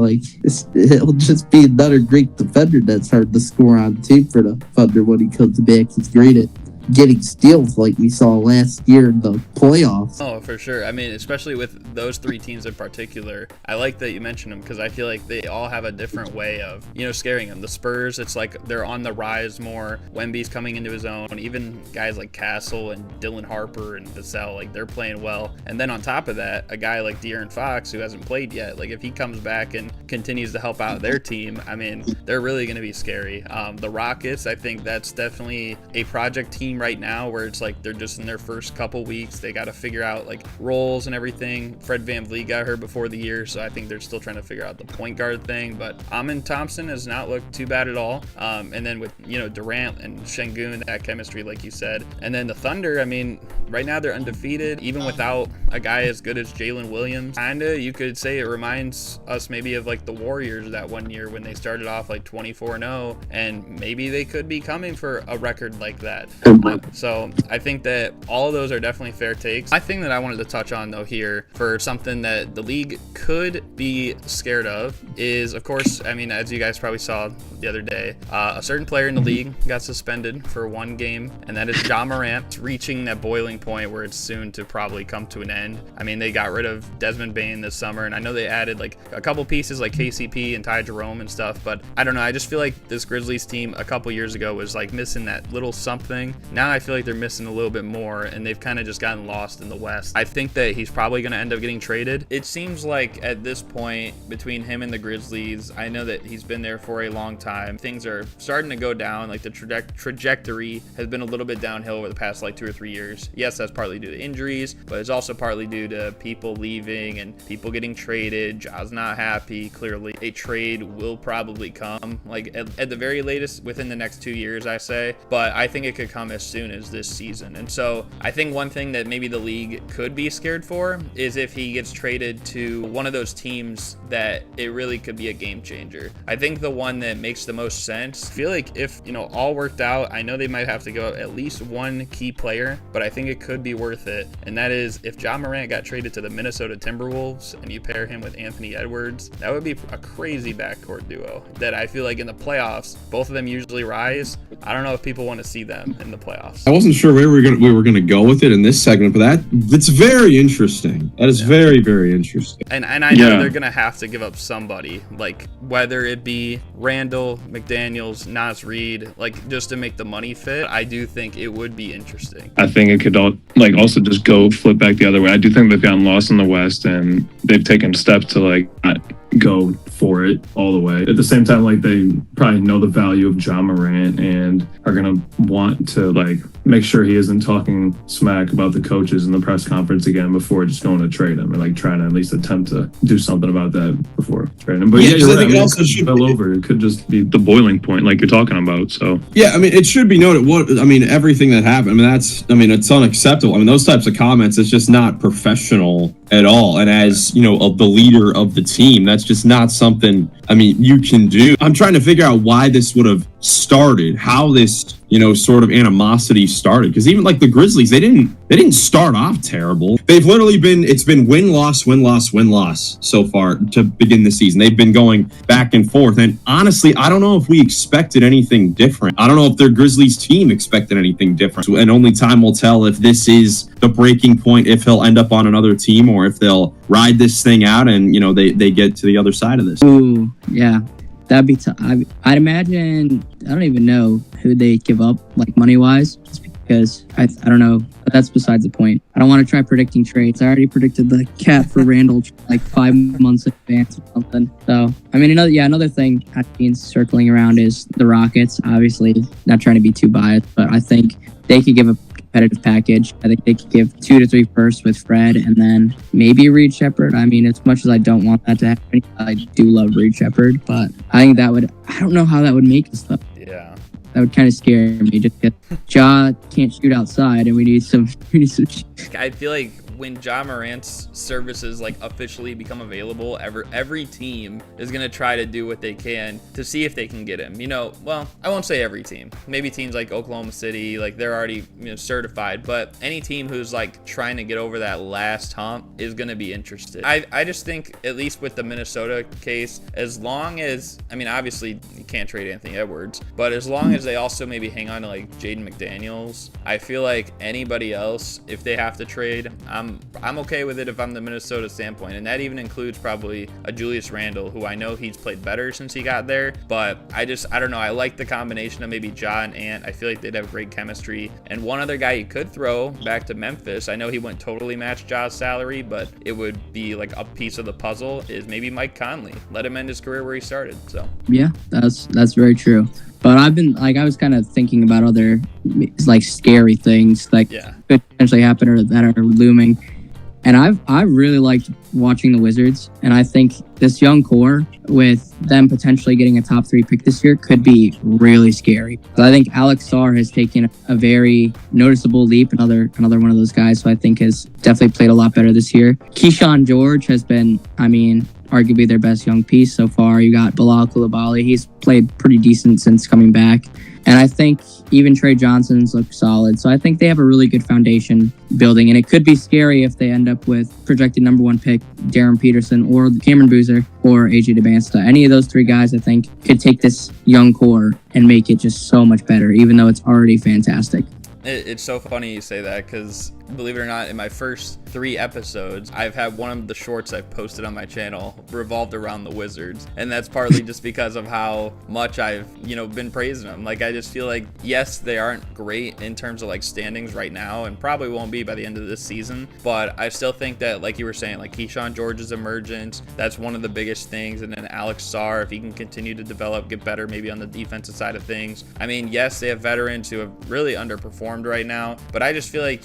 Speaker 6: it'll just be another great defender that's hard to score on too for the Thunder when he comes back. He's great at getting steals like we saw last year in the playoffs.
Speaker 2: Oh, for sure. I mean, especially with those three teams in particular, I like that you mentioned them because I feel like they all have a different way of, scaring them. The Spurs, it's like they're on the rise more. Wemby's coming into his own. Even guys like Castle and Dylan Harper and Vassell, like they're playing well. And then on top of that, a guy like De'Aaron Fox who hasn't played yet, like if he comes back and continues to help out their team, I mean, they're really going to be scary. The Rockets, I think that's definitely a project team right now where it's like they're just in their first couple weeks. They got to figure out like roles and everything. Fred VanVleet got hurt before the year, so I think they're still trying to figure out the point guard thing. But Amin Thompson has not looked too bad at all. And then with Durant and Şengün, that chemistry, like you said. And then the Thunder, I mean, right now they're undefeated, even without a guy as good as Jalen Williams. Kinda, you could say it reminds us maybe of like the Warriors that one year when they started off like 24-0, and maybe they could be coming for a record like that. So I think that all of those are definitely fair takes. My thing that I wanted to touch on though here for something that the league could be scared of is, of course, I mean, as you guys probably saw the other day, a certain player in the league got suspended for one game, and that is Ja Morant. It's reaching that boiling point where it's soon to probably come to an end. I mean, they got rid of Desmond Bane this summer, and I know they added like a couple pieces like KCP and Ty Jerome and stuff, but I don't know. I just feel like this Grizzlies team a couple years ago was like missing that little something. Now I feel like they're missing a little bit more, and they've kind of just gotten lost in the West. I think that he's probably going to end up getting traded. It seems like at this point between him and the Grizzlies, I know that he's been there for a long time. Things are starting to go down. Like the trajectory has been a little bit downhill over the past like 2 or 3 years. Yes, that's partly due to injuries, but it's also partly due to people leaving and people getting traded. Ja's not happy. Clearly, a trade will probably come, like at the very latest within the next 2 years, I say. But I think it could come as soon as this season. And so I think one thing that maybe the league could be scared for is if he gets traded to one of those teams that it really could be a game changer. I think the one that makes the most sense, I feel like if, all worked out, I know they might have to go at least one key player, but I think it could be worth it. And that is if Ja Morant got traded to the Minnesota Timberwolves and you pair him with Anthony Edwards, that would be a crazy backcourt duo that I feel like in the playoffs, both of them usually rise. I don't know if people want to see them in the playoffs.
Speaker 3: I wasn't sure where we were gonna go with it in this segment, but that's very interesting. That is very, very interesting.
Speaker 2: And I know they're gonna have to give up somebody, like whether it be Randall, McDaniels, Naz Reid, like just to make the money fit. I do think it would be interesting.
Speaker 4: I think it could also just go flip back the other way. I do think they've gotten lost in the West, and they've taken steps to not go for it all the way. At the same time, like they probably know the value of Ja Morant and are gonna want to make sure he isn't talking smack about the coaches in the press conference again before just going to trade him, and trying to at least attempt to do something about that before trading him. But you're right. It also should spill over. It could just be the boiling point, like you're talking about. So
Speaker 3: it should be noted. Everything that happened. It's unacceptable. Those types of comments, it's just not professional at all. And as the leader of the team, that's just not something you can do. I'm trying to figure out why this would have started, how this sort of animosity started, because even like the Grizzlies, they didn't start off terrible. They've literally it's been win loss so far to begin the season. They've been going back and forth, and honestly, I don't know if we expected anything different. I don't know if their Grizzlies team expected anything different, and only time will tell if this is the breaking point, if he'll end up on another team, or if they'll ride this thing out and they get to the other side of this.
Speaker 5: Ooh, yeah. That'd be tough. I'd imagine, I don't even know who they give up, money-wise, just because I don't know. But that's besides the point. I don't want to try predicting trades. I already predicted the cap for Randall 5 months in advance or something. So, another thing I've been circling around is the Rockets. Obviously, not trying to be too biased, but I think they could give a competitive package. I think they could give 2 to 3 firsts with Fred, and then maybe Reed Shepherd. As much as I don't want that to happen, I do love Reed Shepherd, but I think I don't know how that would make us though.
Speaker 2: Yeah.
Speaker 5: That would kind of scare me, just because Ja can't shoot outside, and we need some.
Speaker 2: I feel like when Ja Morant's services like officially become available, every team is going to try to do what they can to see if they can get him. Well, I won't say every team. Maybe teams like Oklahoma City, like they're already certified, but any team who's like trying to get over that last hump is going to be interested. I just think, at least with the Minnesota case, as long as, obviously you can't trade Anthony Edwards, but as long as they also maybe hang on to like Jaden McDaniels, I feel like anybody else, if they have to trade, I'm okay with it if I'm the Minnesota standpoint, and that even includes probably a Julius Randle, who I know he's played better since he got there, but I don't know. I like the combination of maybe Ja and Ant. I feel like they'd have great chemistry. And one other guy you could throw back to Memphis, I know he wouldn't totally match Ja's salary, but it would be like a piece of the puzzle, is maybe Mike Conley. Let him end his career where he started. So
Speaker 5: yeah, that's very true. But I've been I was kind of thinking about other like scary things that could potentially happen or that are looming. And I really liked watching the Wizards, and I think this young core, with them potentially getting a top 3 pick this year, could be really scary. So I think Alex Sarr has taken a very noticeable leap, another one of those guys who I think has definitely played a lot better this year. Keyshawn George has been, arguably their best young piece so far. You got Bilal Coulibaly. He's played pretty decent since coming back. And I think even Trey Johnson's looked solid. So I think they have a really good foundation building. And it could be scary if they end up with projected number 1 pick Darren Peterson or Cameron Boozer or AJ DeBansta. Any of those 3 guys, I think, could take this young core and make it just so much better, even though it's already fantastic.
Speaker 2: It's so funny you say that, because believe it or not, in my first 3 episodes, I've had one of the shorts I've posted on my channel revolved around the Wizards. And that's partly just because of how much I've, been praising them. Like, I just feel like, yes, they aren't great in terms of like standings right now, and probably won't be by the end of this season. But I still think that, like you were saying, like Keyshawn George's emergence, that's one of the biggest things. And then Alex Sarr, if he can continue to develop, get better maybe on the defensive side of things. Yes, they have veterans who have really underperformed right now, but I just feel like,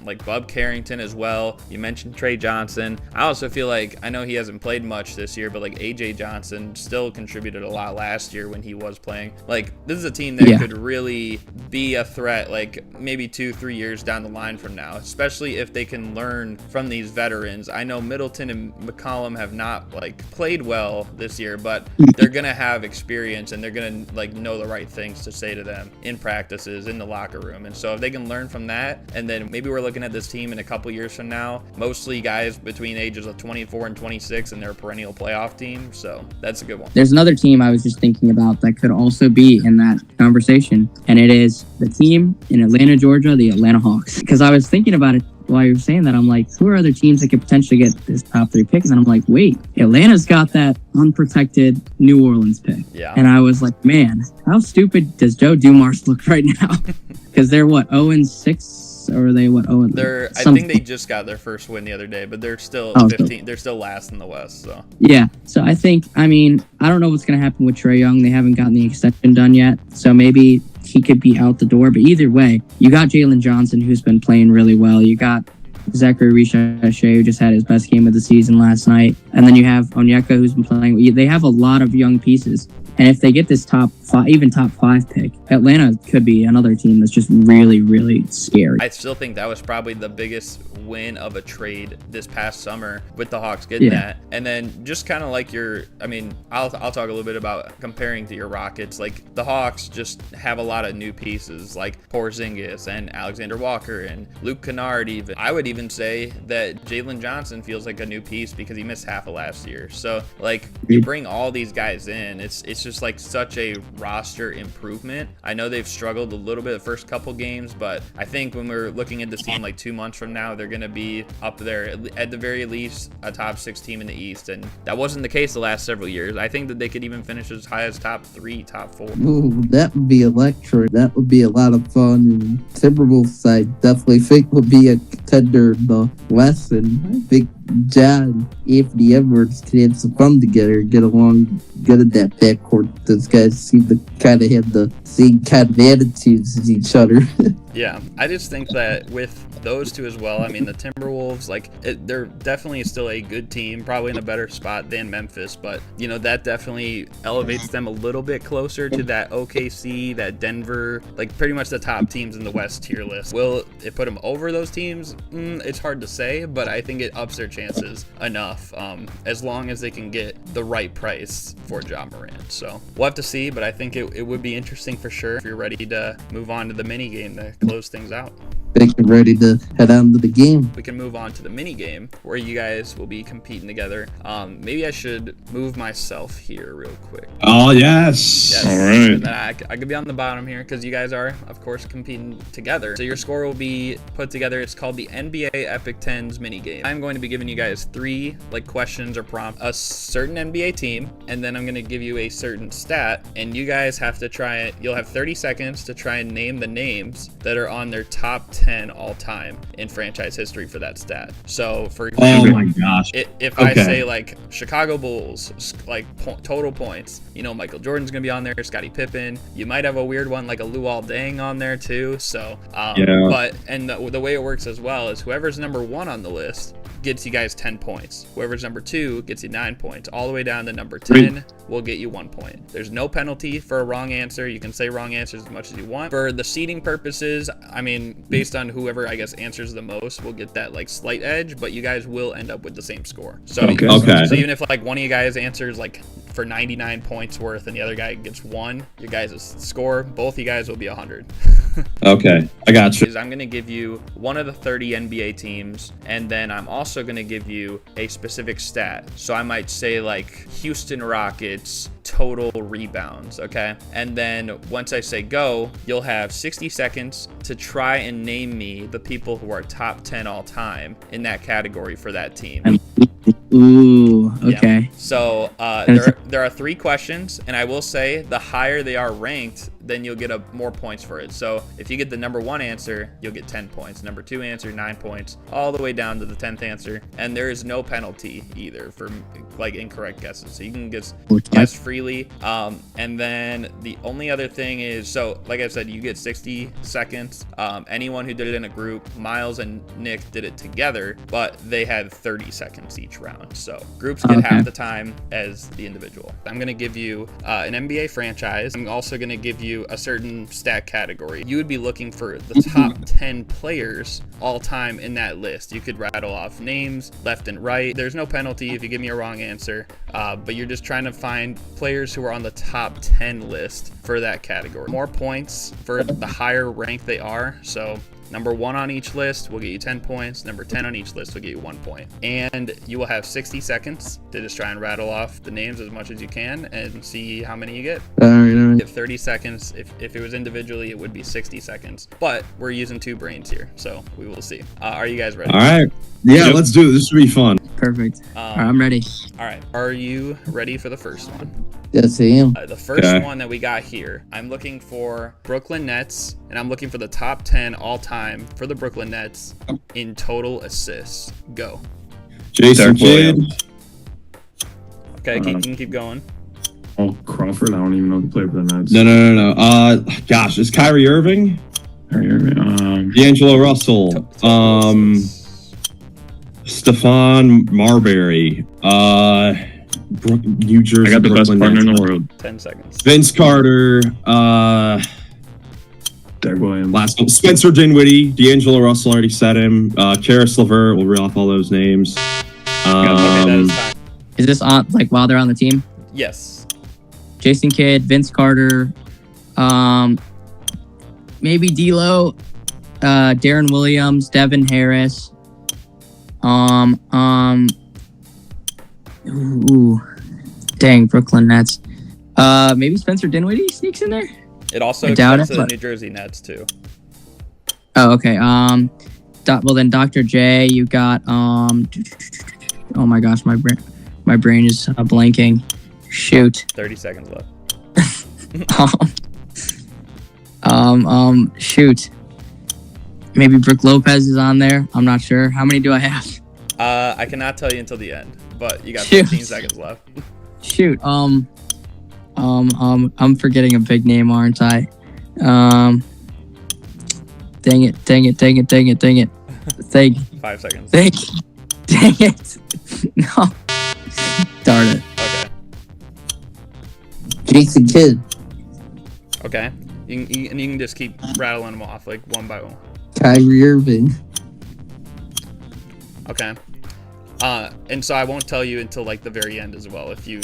Speaker 2: like Bub Carrington as well. You mentioned Trey Johnson. I also feel like, I know he hasn't played much this year, but like AJ Johnson still contributed a lot last year when he was playing. Like, this is a team that could really be a threat, like maybe 2-3 years down the line from now, especially if they can learn from these veterans. I know Middleton and McCollum have not like played well this year, but they're gonna have experience, and they're gonna like know the right things to say to them in practices, in the locker room. And so if they can learn from that, and then maybe we're looking at this team in a couple years from now, mostly guys between ages of 24 and 26, and they're a perennial playoff team. So that's a good one.
Speaker 5: There's another team I was just thinking about that could also be in that conversation, and it is the team in Atlanta, Georgia, the Atlanta Hawks. Because I was thinking about it while you were saying that. I'm like, who are other teams that could potentially get this top 3 picks? And I'm like, wait, Atlanta's got that unprotected New Orleans pick.
Speaker 2: Yeah.
Speaker 5: And I was like, man, how stupid does Joe Dumars look right now? Because they're 0-6, or are they 0?
Speaker 2: I think they just got their first win the other day, but they're still 15. They're still last in the West. So
Speaker 5: yeah. So I think, I don't know what's going to happen with Trae Young. They haven't gotten the extension done yet, so maybe he could be out the door. But either way, you got Jalen Johnson, who's been playing really well. You got Zachary Richardson, who just had his best game of the season last night. And then you have Onyeka, who's been playing. They have a lot of young pieces. And if they get this top 5 pick, Atlanta could be another team that's just really, really scary.
Speaker 2: I still think that was probably the biggest win of a trade this past summer, with the Hawks getting that. And then just kind of like I'll talk a little bit about comparing to your Rockets. Like, the Hawks just have a lot of new pieces, like Porzingis and Alexander Walker and Luke Kennard even. I would even say that Jalen Johnson feels like a new piece because he missed half of last year. So, like, you bring all these guys in, it's just like such a roster improvement. I know they've struggled a little bit the first couple games, but I think when we're looking at this team like 2 months from now, they're going to be up there, at the very least, a top 6 team in the East. And that wasn't the case the last several years. I think that they could even finish as high as top 3, top 4.
Speaker 6: Ooh, that would be electric. That would be a lot of fun. And Timberwolves, I definitely think, would be a contender in the West. And I think John, Anthony Edwards can have some fun together, get along good at that backcourt. Those guys seem to kind of have the same kind of attitudes as each other.
Speaker 2: Yeah, I just think that with those two as well, I mean, the Timberwolves, they're definitely still a good team, probably in a better spot than Memphis, but, that definitely elevates them a little bit closer to that OKC, that Denver, pretty much the top teams in the West tier list. Will it put them over those teams? It's hard to say, but I think it ups their chances enough, as long as they can get the right price for Ja Morant. So we'll have to see, but I think it would be interesting for sure if you're ready to move on to the mini game to close things out.
Speaker 6: Think you're ready to head on to the game.
Speaker 2: We can move on to the mini game where you guys will be competing together. Maybe I should move myself here real quick.
Speaker 3: Oh, yes.
Speaker 2: All
Speaker 3: right.
Speaker 2: Then I could be on the bottom here because you guys are, of course, competing together. So your score will be put together. It's called the NBA Epic 10s mini game. I'm going to be giving you guys 3 questions or prompts, a certain NBA team, and then I'm going to give you a certain stat, and you guys have to try it. You'll have 30 seconds to try and name the names that are on their top 10 all time in franchise history for that stat. So for example,
Speaker 3: Oh my gosh.
Speaker 2: if I say Chicago Bulls, total points, Michael Jordan's gonna be on there, Scottie Pippen. You might have a weird one like a Luol Deng on there too. So, but the way it works as well is whoever's number 1 on the list gets you guys 10 points. Whoever's number 2 gets you 9 points. All the way down to number 10 will get you 1 point. There's no penalty for a wrong answer. You can say wrong answers as much as you want. For the seeding purposes, I mean, based on whoever I guess answers the most will get that slight edge, but you guys will end up with the same score. So, so even if one of you guys answers for 99 points worth and the other guy gets 1, your guys' score, both you guys will be 100.
Speaker 3: Okay, I got you.
Speaker 2: I'm going to give you one of the 30 NBA teams, and then I'm also going to give you a specific stat. So I might say Houston Rockets total rebounds, okay? And then once I say go, you'll have 60 seconds to try and name me the people who are top 10 all time in that category for that team.
Speaker 5: Ooh, okay.
Speaker 2: Yeah. So there are 3 questions, and I will say the higher they are ranked, then you'll get more points for it. So if you get the number 1 answer, you'll get 10 points. Number 2 answer, 9 points, all the way down to the 10th answer. And there is no penalty either for incorrect guesses. So you can guess freely. And then the only other thing is, so like I said, you get 60 seconds. Anyone who did it in a group, Miles and Nick did it together, but they had 30 seconds each round. So groups get half the time as the individual. I'm going to give you an NBA franchise. I'm also going to give you a certain stat category. You would be looking for the top 10 players all time in that list. You could rattle off names left and right. There's no penalty if you give me a wrong answer, but you're just trying to find players who are on the top 10 list for that category. More points for the higher rank they are. So number 1 on each list will get you 10 points. Number 10 on each list will get you 1 point. And you will have 60 seconds to just try and rattle off the names as much as you can and see how many you get.
Speaker 6: All right.
Speaker 2: You have 30 seconds. If it was individually, it would be 60 seconds. But we're using 2 brains here, so we will see. Are you guys ready?
Speaker 3: All right. Yeah, let's do it. This should be fun.
Speaker 5: Perfect. All right, I'm ready.
Speaker 2: All right. Are you ready for the first one?
Speaker 6: Yes, I am.
Speaker 2: The first one that we got here, I'm looking for Brooklyn Nets, and I'm looking for the top 10 all time for the Brooklyn Nets in total assists. Go.
Speaker 3: Jason Kidd.
Speaker 2: Okay, you can keep going.
Speaker 4: Oh, Crawford. I don't even know who played for the Nets.
Speaker 3: No. Gosh, is Kyrie Irving? D'Angelo Russell. Stephon Marbury. New Jersey.
Speaker 4: I got the
Speaker 3: Brooklyn
Speaker 4: best partner
Speaker 3: Nets.
Speaker 4: in the world.
Speaker 2: 10 seconds.
Speaker 3: Vince Carter.
Speaker 4: Derek Williams.
Speaker 3: Last one. Spencer Dinwiddie. D'Angelo Russell, already said him. Karis LeVert. We'll reel off all those names.
Speaker 2: Okay, that is time.
Speaker 5: Is this on while they're on the team?
Speaker 2: Yes.
Speaker 5: Jason Kidd, Vince Carter, maybe D'Lo, Darren Williams, Devin Harris. Dang, Brooklyn Nets. Maybe Spencer Dinwiddie sneaks in there.
Speaker 2: It also
Speaker 5: I doubt
Speaker 2: extends
Speaker 5: it,
Speaker 2: to the
Speaker 5: but-
Speaker 2: New Jersey Nets too.
Speaker 5: Oh, okay. Well then, Dr. J. You got Oh my gosh, my brain is blanking. Shoot.
Speaker 2: 30 seconds left.
Speaker 5: Shoot. Maybe Brook Lopez is on there. I'm not sure. How many do I have?
Speaker 2: I cannot tell you until the end, but you got
Speaker 5: Shoot.
Speaker 2: 15 seconds left.
Speaker 5: Shoot. I'm forgetting a big name, aren't I? Dang it.
Speaker 2: 5 seconds.
Speaker 5: Dang it. No. Darn it.
Speaker 2: Okay.
Speaker 6: Jason Kidd.
Speaker 2: Okay. You can just keep rattling them off, like, one by one.
Speaker 6: Kyrie Irving.
Speaker 2: Okay. And so I won't tell you until, like, the very end as well, if you,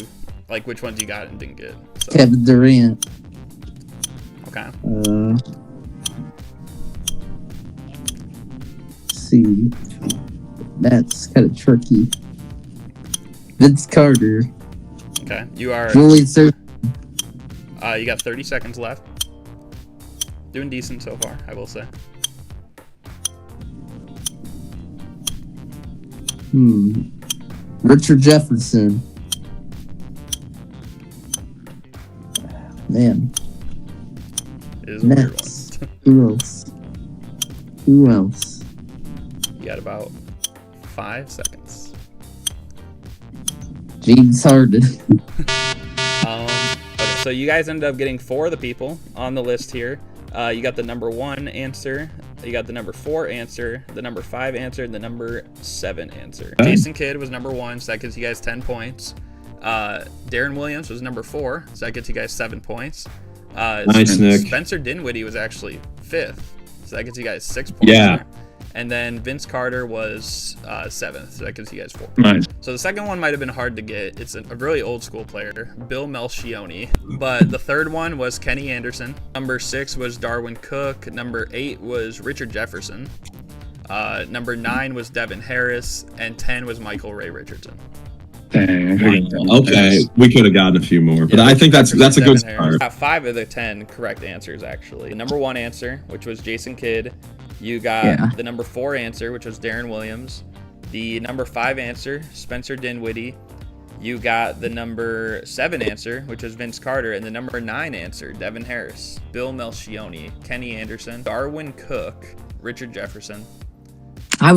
Speaker 2: like, which ones you got and didn't get. So.
Speaker 6: Kevin Durant.
Speaker 2: Okay.
Speaker 6: Let's see. That's kind of tricky. Vince Carter.
Speaker 2: Okay. You are...
Speaker 6: Julius
Speaker 2: you got 30 seconds left. Doing decent so far, I will say.
Speaker 6: Richard Jefferson. Man.
Speaker 2: It is a weird
Speaker 6: Nets.
Speaker 2: one.
Speaker 6: Who else?
Speaker 2: You got about 5 seconds.
Speaker 6: James Harden.
Speaker 2: Okay, so you guys ended up getting 4 of the people on the list here. You got the number 1 answer, you got the number 4 answer, the number 5 answer, and the number 7 answer. Jason Kidd was number 1, so that gives you guys 10 points. Darren Williams was number 4, so that gets you guys 7 points.
Speaker 3: Nice, Nick.
Speaker 2: Spencer Dinwiddie was actually 5th, so that gets you guys 6 points.
Speaker 3: Yeah.
Speaker 2: There. And then Vince Carter was 7th, so that gives you guys 4 points.
Speaker 4: Nice.
Speaker 2: So the second one might have been hard to get. It's a really old school player, Bill Melchioni. But the third one was Kenny Anderson. Number 6 was Darwin Cook. Number 8 was Richard Jefferson. Number 9 was Devin Harris. And 10 was Michael Ray Richardson.
Speaker 4: Dang.
Speaker 3: Okay, we could have gotten a few more, but I think that's a good start.
Speaker 2: Got 5 of the 10 correct answers, actually. The number 1 answer, which was Jason Kidd. You got the number 4 answer, which was Darren Williams. The number 5 answer, Spencer Dinwiddie. You got the number 7 answer, which was Vince Carter. And the number 9 answer, Devin Harris, Bill Melchioni, Kenny Anderson, Darwin Cook, Richard Jefferson.
Speaker 5: I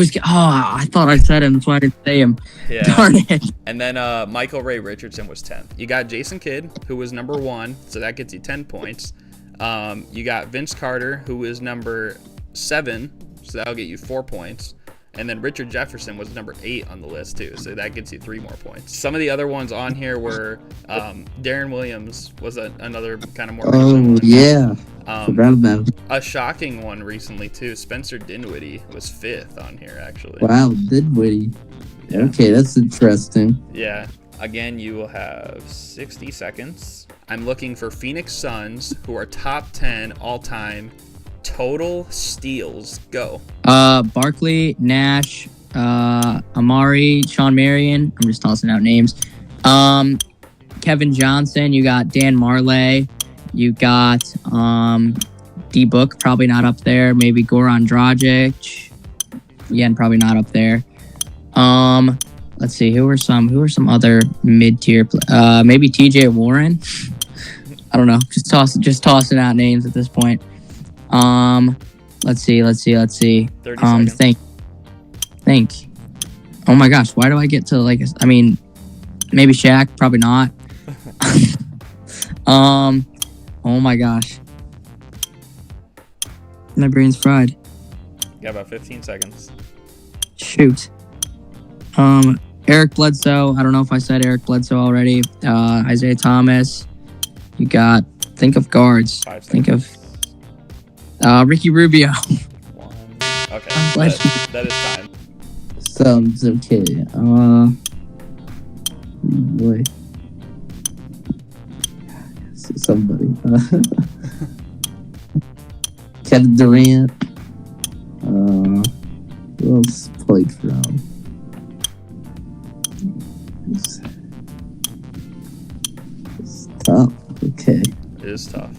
Speaker 5: thought I said him, that's why I didn't say him.
Speaker 2: Yeah.
Speaker 5: Darn it.
Speaker 2: And then Michael Ray Richardson was 10th. You got Jason Kidd, who was number 1, so that gets you 10 points. You got Vince Carter, who was number 7, so that'll get you 4 points. And then Richard Jefferson was number 8 on the list too, so that gets you 3 more points. Some of the other ones on here were Darren Williams was another kind of more recent one.
Speaker 6: Yeah. Forgot about him.
Speaker 2: A shocking one recently too. Spencer Dinwiddie was 5th on here actually.
Speaker 6: Wow, Dinwiddie.
Speaker 2: Yeah.
Speaker 6: Okay, that's interesting.
Speaker 2: Yeah. Again, you will have 60 seconds. I'm looking for Phoenix Suns, who are top 10 all-time total steals. Go.
Speaker 5: Barkley, Nash, Amari, Sean Marion. I'm just tossing out names. Kevin Johnson. You got Dan Marley. You got D Book, probably not up there. Maybe Goran Dragic. Again, probably not up there. Let's see. Who are some other mid-tier? Maybe TJ Warren. I don't know. Just tossing out names at this point. Let's see.
Speaker 2: 30 seconds.
Speaker 5: Think. Oh my gosh, why do I get to maybe Shaq, probably not. Oh my gosh. My brain's fried.
Speaker 2: You got about 15 seconds.
Speaker 5: Shoot. Eric Bledsoe. I don't know if I said Eric Bledsoe already. Isaiah Thomas. You got, think of guards.
Speaker 2: 5 seconds.
Speaker 5: Think of Ricky Rubio.
Speaker 2: 1. Okay. That is time.
Speaker 6: Sounds okay. Boy. Somebody. Kevin Durant. Who else played for him? It's tough. Okay.
Speaker 2: It is tough.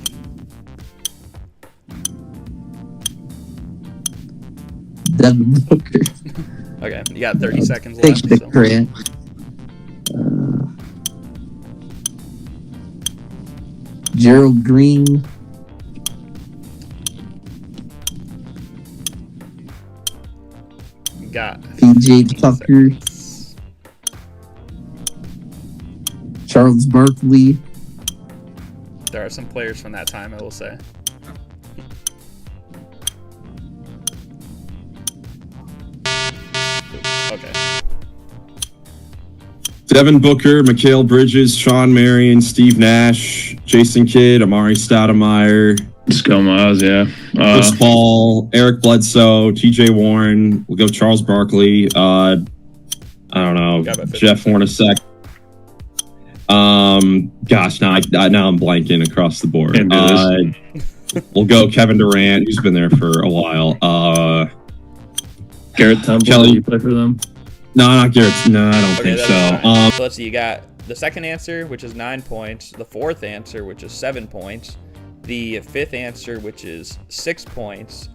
Speaker 6: Devin Booker.
Speaker 2: Okay, you got 30 seconds
Speaker 6: Take
Speaker 2: left.
Speaker 6: the
Speaker 2: So.
Speaker 6: Grant. Gerald Green.
Speaker 2: got
Speaker 6: PJ Tucker, Charles Barkley.
Speaker 2: There are some players from that time, I will say. Okay.
Speaker 3: Devin Booker, Mikal Bridges, Sean Marion, Steve Nash, Jason Kidd, Amari Stoudemire,
Speaker 4: Just go Miles, yeah.
Speaker 3: Chris Paul, Eric Bledsoe, TJ Warren. We'll go Charles Barkley. I don't know, Jeff Hornacek. Gosh, now I'm blanking across the board. We'll go Kevin Durant, who's been there for a while.
Speaker 4: Garrett Temple,
Speaker 3: Kelly.
Speaker 4: you play for them?
Speaker 3: No, not Garrett. No, I don't think so.
Speaker 2: So let's see. You got the second answer, which is 9 points. The fourth answer, which is 7 points. The fifth answer, which is 6 points.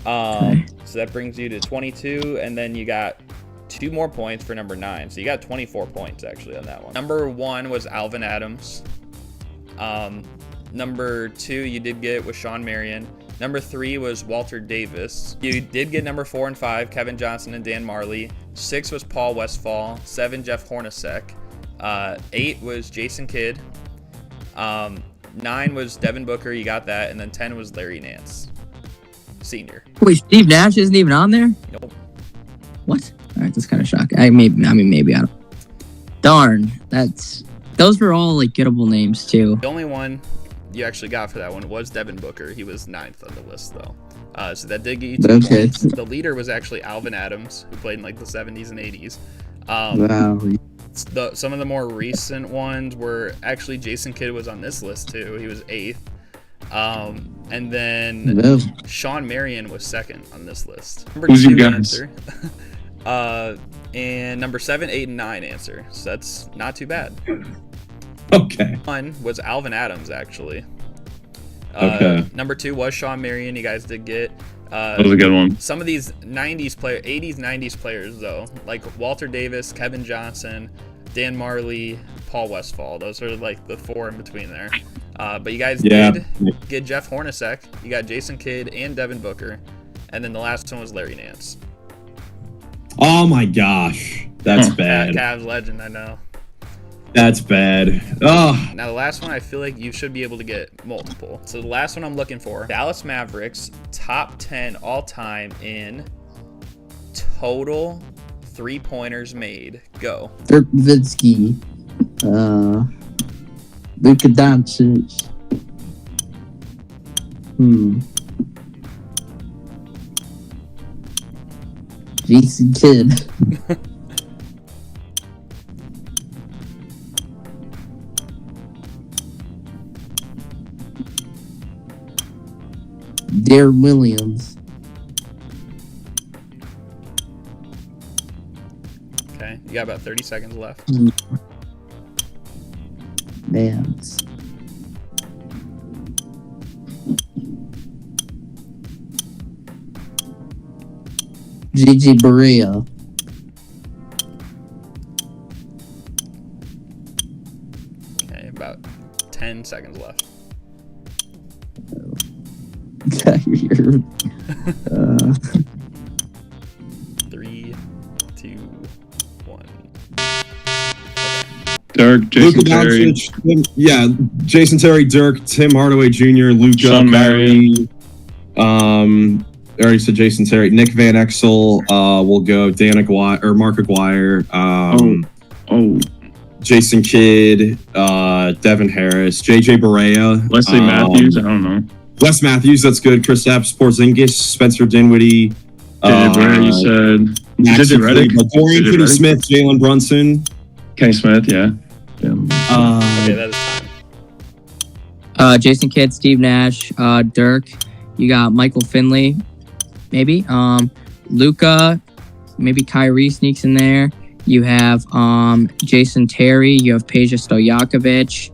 Speaker 2: So that brings you to 22, and then you got 2 more points for number 9. So you got 24 points actually on that one. Number 1 was Alvin Adams. Number 2 you did get was Sean Marion. Number 3 was Walter Davis. You did get number 4 and 5, Kevin Johnson and Dan Marley. 6 was Paul Westphal. 7, Jeff Hornacek. 8 was Jason Kidd. 9 was Devin Booker. You got that. And then 10 was Larry Nance, senior.
Speaker 5: Wait, Steve Nash isn't even on there?
Speaker 2: Nope.
Speaker 5: What? All right, that's kind of shocking. Maybe I don't. Darn, those were all like gettable names too.
Speaker 2: The only one you actually got for that one was Devin Booker. He was 9th on the list though. So that did get you 2 points. The leader was actually Alvin Adams, who played in like the 70s and 80s.
Speaker 6: Wow.
Speaker 2: Some of the more recent ones were actually Jason Kidd was on this list too. He was 8th. And then Sean Marion was 2nd on this list. Number
Speaker 4: Who's
Speaker 2: 2
Speaker 4: your guys?
Speaker 2: answer. And number 7, 8, and 9 answer. So that's not too bad.
Speaker 3: Okay.
Speaker 2: 1 was Alvin Adams actually.
Speaker 3: Okay.
Speaker 2: Number 2 was Sean Marion. You guys did get.
Speaker 4: That was a good one.
Speaker 2: Some of these 80s, 90s players though, like Walter Davis, Kevin Johnson, Dan Marley, Paul Westphal. Those are like the 4 in between there. But you guys did get Jeff Hornacek. You got Jason Kidd and Devin Booker. And then the last one was Larry Nance.
Speaker 3: Oh my gosh. That's bad.
Speaker 2: Cavs legend, I know.
Speaker 3: That's bad. Oh.
Speaker 2: Now the last one, I feel like you should be able to get multiple. So the last one I'm looking for, Dallas Mavericks top 10 all time in total 3-pointers made. Go.
Speaker 6: Dirk Nowitzki, Luka Doncic. Jason Kidd. Darren Williams.
Speaker 2: Okay, you got about 30 seconds left.
Speaker 6: Man. Gigi Barea.
Speaker 2: Okay, about 10 seconds left.
Speaker 6: Kyrie.
Speaker 2: 3, 2, 1.
Speaker 4: Dirk, Jason
Speaker 3: Luka
Speaker 4: Terry.
Speaker 3: Doncic, Jason Terry, Dirk, Tim Hardaway Jr., Luka,
Speaker 4: Sean
Speaker 3: Kyrie. I already said Jason Terry, Nick Van Exel. We'll go Dan Aguirre or Mark Aguirre. Jason Kidd, Devin Harris, JJ Barea,
Speaker 4: Wesley Matthews. I don't know.
Speaker 3: Wes Matthews, that's good. Kristaps Porzingis, Spencer Dinwiddie.
Speaker 4: JJ Barea, you said.
Speaker 3: Maxi
Speaker 4: JJ Redick.
Speaker 3: Kleber, Dorian Finney-Smith, Jalen Brunson.
Speaker 4: Kenny Smith, yeah.
Speaker 2: Okay, that is time.
Speaker 5: Jason Kidd, Steve Nash, Dirk. You got Michael Finley, maybe. Luka, maybe Kyrie sneaks in there. You have Jason Terry. You have Peja Stojakovic.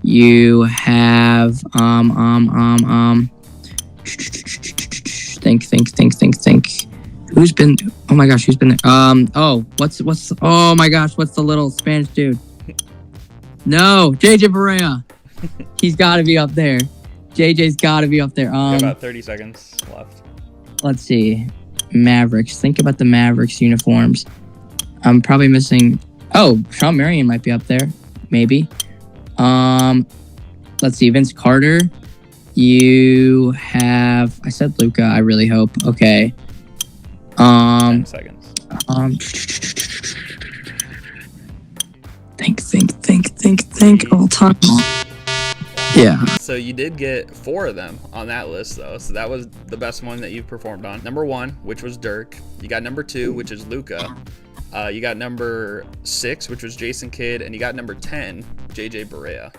Speaker 5: You have think. Who's been? Oh my gosh, who's been there? What's the little Spanish dude? No, JJ Barea. He's got to be up there. JJ's got to be up there.
Speaker 2: You got about 30 seconds left.
Speaker 5: Let's see. Mavericks. Think about the Mavericks uniforms. I'm probably missing. Oh, Sean Marion might be up there. Maybe. Let's see. Vince Carter. You have. I said Luka. I really hope. Okay.
Speaker 2: 10 seconds.
Speaker 5: Think. All time. Yeah.
Speaker 2: So you did get 4 of them on that list, though. So that was the best one that you've performed on. Number 1, which was Dirk. You got number 2, which is Luka. You got number 6, which was Jason Kidd, and you got number 10, JJ Barea.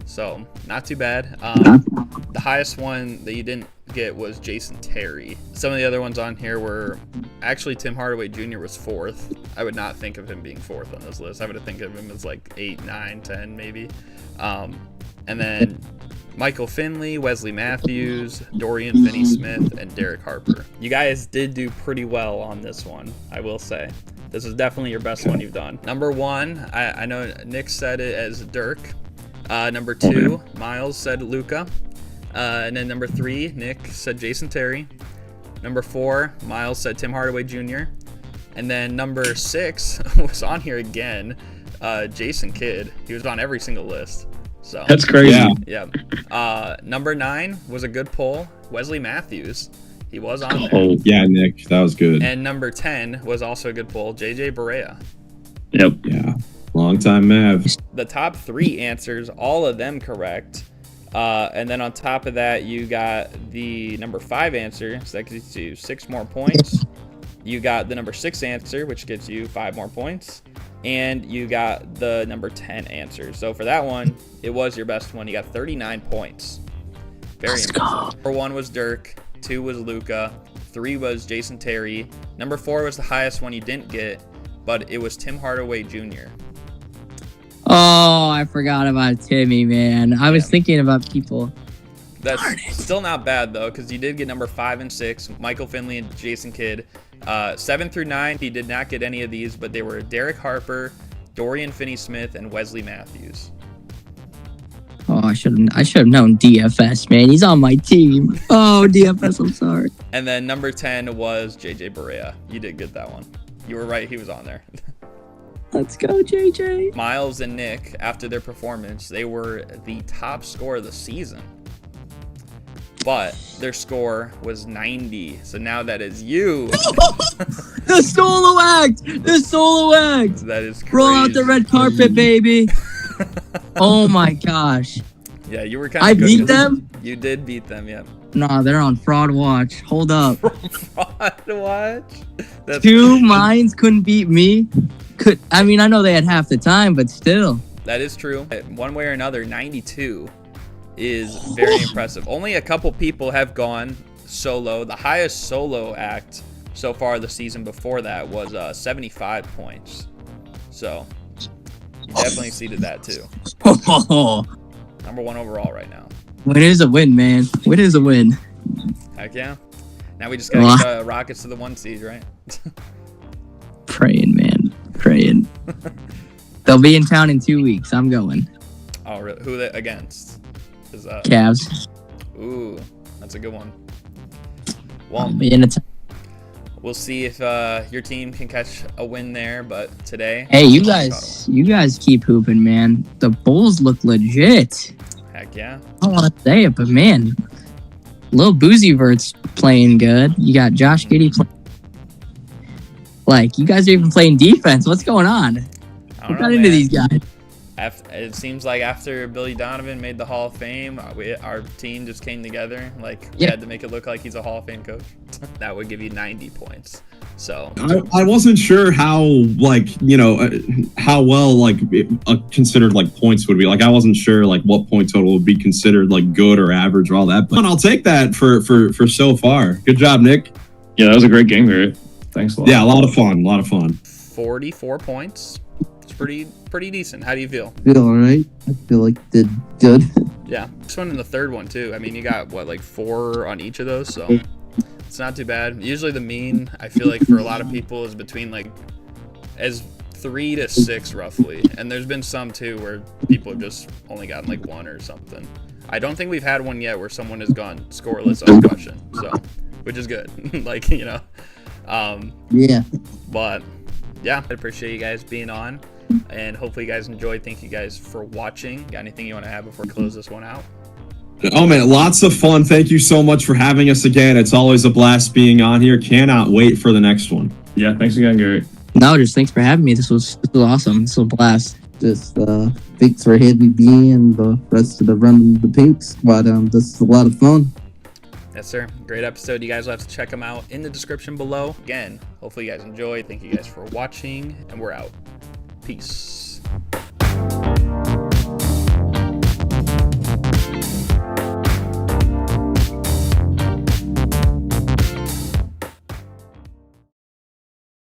Speaker 2: So not too bad. The highest one that you didn't get was Jason Terry. Some of the other ones on here were actually Tim Hardaway Jr. was 4th. I would not think of him being 4th on this list. I would think of him as like 8, 9, 10 maybe. And then Michael Finley, Wesley Matthews, Dorian Finney-Smith, and Derek Harper. You guys did do pretty well on this one, I will say. This is definitely your best one you've done. Number 1, I know Nick said it as Dirk. Number 2, Miles said Luka. And then number 3, Nick said Jason Terry. Number 4, Miles said Tim Hardaway Jr. And then number 6 was on here again, Jason Kidd. He was on every single list. So
Speaker 4: That's crazy.
Speaker 2: yeah. Number 9 was a good pull, Wesley Matthews. He was on there.
Speaker 3: Oh, yeah, Nick, that was good.
Speaker 2: And number 10 was also a good pull, JJ Barea.
Speaker 4: Yep.
Speaker 3: Yeah, long time Mavs.
Speaker 2: The top 3 answers, all of them correct. And then on top of that, you got the number 5 answer, so that gets you 6 more points. You got the number 6 answer, which gets you 5 more points. And you got the number 10 answer. So for that one, it was your best one. You got 39 points. Very impressive. Number 1 was Dirk. 2 was Luka. 3 was Jason Terry. Number 4 was the highest one you didn't get, but it was Tim Hardaway Jr.
Speaker 5: Oh, I forgot about Timmy, man. I was thinking about people.
Speaker 2: That's still not bad, though, because you did get number 5 and 6, Michael Finley and Jason Kidd. 7 through 9, he did not get any of these, but they were Derek Harper, Dorian Finney-Smith, and Wesley Matthews.
Speaker 5: Oh, I should have known DFS, man. He's on my team. Oh, DFS, I'm sorry.
Speaker 2: And then number 10 was JJ Barea. You did get that one. You were right, he was on there.
Speaker 5: Let's go, JJ.
Speaker 2: Miles and Nick, after their performance, they were the top scorer of the season. But their score was 90. So now that is you.
Speaker 5: The solo act. The solo act.
Speaker 2: That is crazy.
Speaker 5: Roll out the red carpet, baby. Oh my gosh.
Speaker 2: Yeah, you were kind of
Speaker 5: I
Speaker 2: good.
Speaker 5: beat them?
Speaker 2: You did beat them, yeah.
Speaker 5: Nah, they're on fraud watch. Hold up.
Speaker 2: Fraud watch? That's
Speaker 5: 2 minds couldn't beat me. I mean, I know they had half the time, but still.
Speaker 2: That is true. One way or another, 92 is very impressive. Only a couple people have gone solo. The highest solo act so far this season before that was 75 points. So you definitely exceeded that too. Number 1 overall right now.
Speaker 5: Win is a win, man. Win is a win.
Speaker 2: Heck yeah. Now we just gotta get the Rockets to the 1 seed, right?
Speaker 5: Praying, man. Praying. They'll be in town in 2 weeks. I'm going.
Speaker 2: Oh, really? Who are they against?
Speaker 5: Cavs.
Speaker 2: Ooh, that's a good one. Well,
Speaker 5: I'll be in a town.
Speaker 2: we'll see if your team can catch a win there, but today...
Speaker 5: Hey, you guys keep hooping, man. The Bulls look legit.
Speaker 2: Heck yeah.
Speaker 5: I don't want to say it, but man, Lil Boozyvert's playing good. You got Josh Giddey playing. Like, you guys are even playing defense. What's going on?
Speaker 2: I don't
Speaker 5: Who
Speaker 2: know,
Speaker 5: got into these guys?
Speaker 2: It seems like after Billy Donovan made the Hall of Fame, our team just came together. Like, we had to make it look like he's a Hall of Fame coach. That would give you 90 points. So
Speaker 3: I wasn't sure how, like, how well, like, considered, like, points would be. Like, I wasn't sure, like, what point total would be considered, like, good or average or all that. But I'll take that for so far. Good job, Nick.
Speaker 4: Yeah, that was a great game, Garrett. Thanks a lot.
Speaker 3: Yeah, a lot of fun.
Speaker 2: 44 points. It's pretty decent. How do you feel?
Speaker 6: Feel alright. I feel like did good.
Speaker 2: Yeah. This one and the third one, too. I mean, you got, like 4 on each of those, so it's not too bad. Usually the mean, I feel like, for a lot of people is between, like, as 3 to 6, roughly. And there's been some, too, where people have just only gotten, like, 1 or something. I don't think we've had one yet where someone has gone scoreless on question, so which is good.
Speaker 6: Yeah.
Speaker 2: But yeah, I appreciate you guys being on, and hopefully you guys enjoyed. Thank you guys for watching. Got anything you want to add before we close this one out?
Speaker 3: Oh man, lots of fun. Thank you so much for having us again. It's always a blast being on here. Cannot wait for the next one.
Speaker 4: Yeah, thanks again, Gary.
Speaker 5: No, just thanks for having me. This was awesome. This was a blast.
Speaker 6: Just thanks for having me and the rest of the Runnin The Paint squad. This is a lot of fun.
Speaker 2: Yes, sir. Great episode. You guys will have to check them out in the description below. Again, hopefully you guys enjoyed. Thank you guys for watching, and we're out. Peace.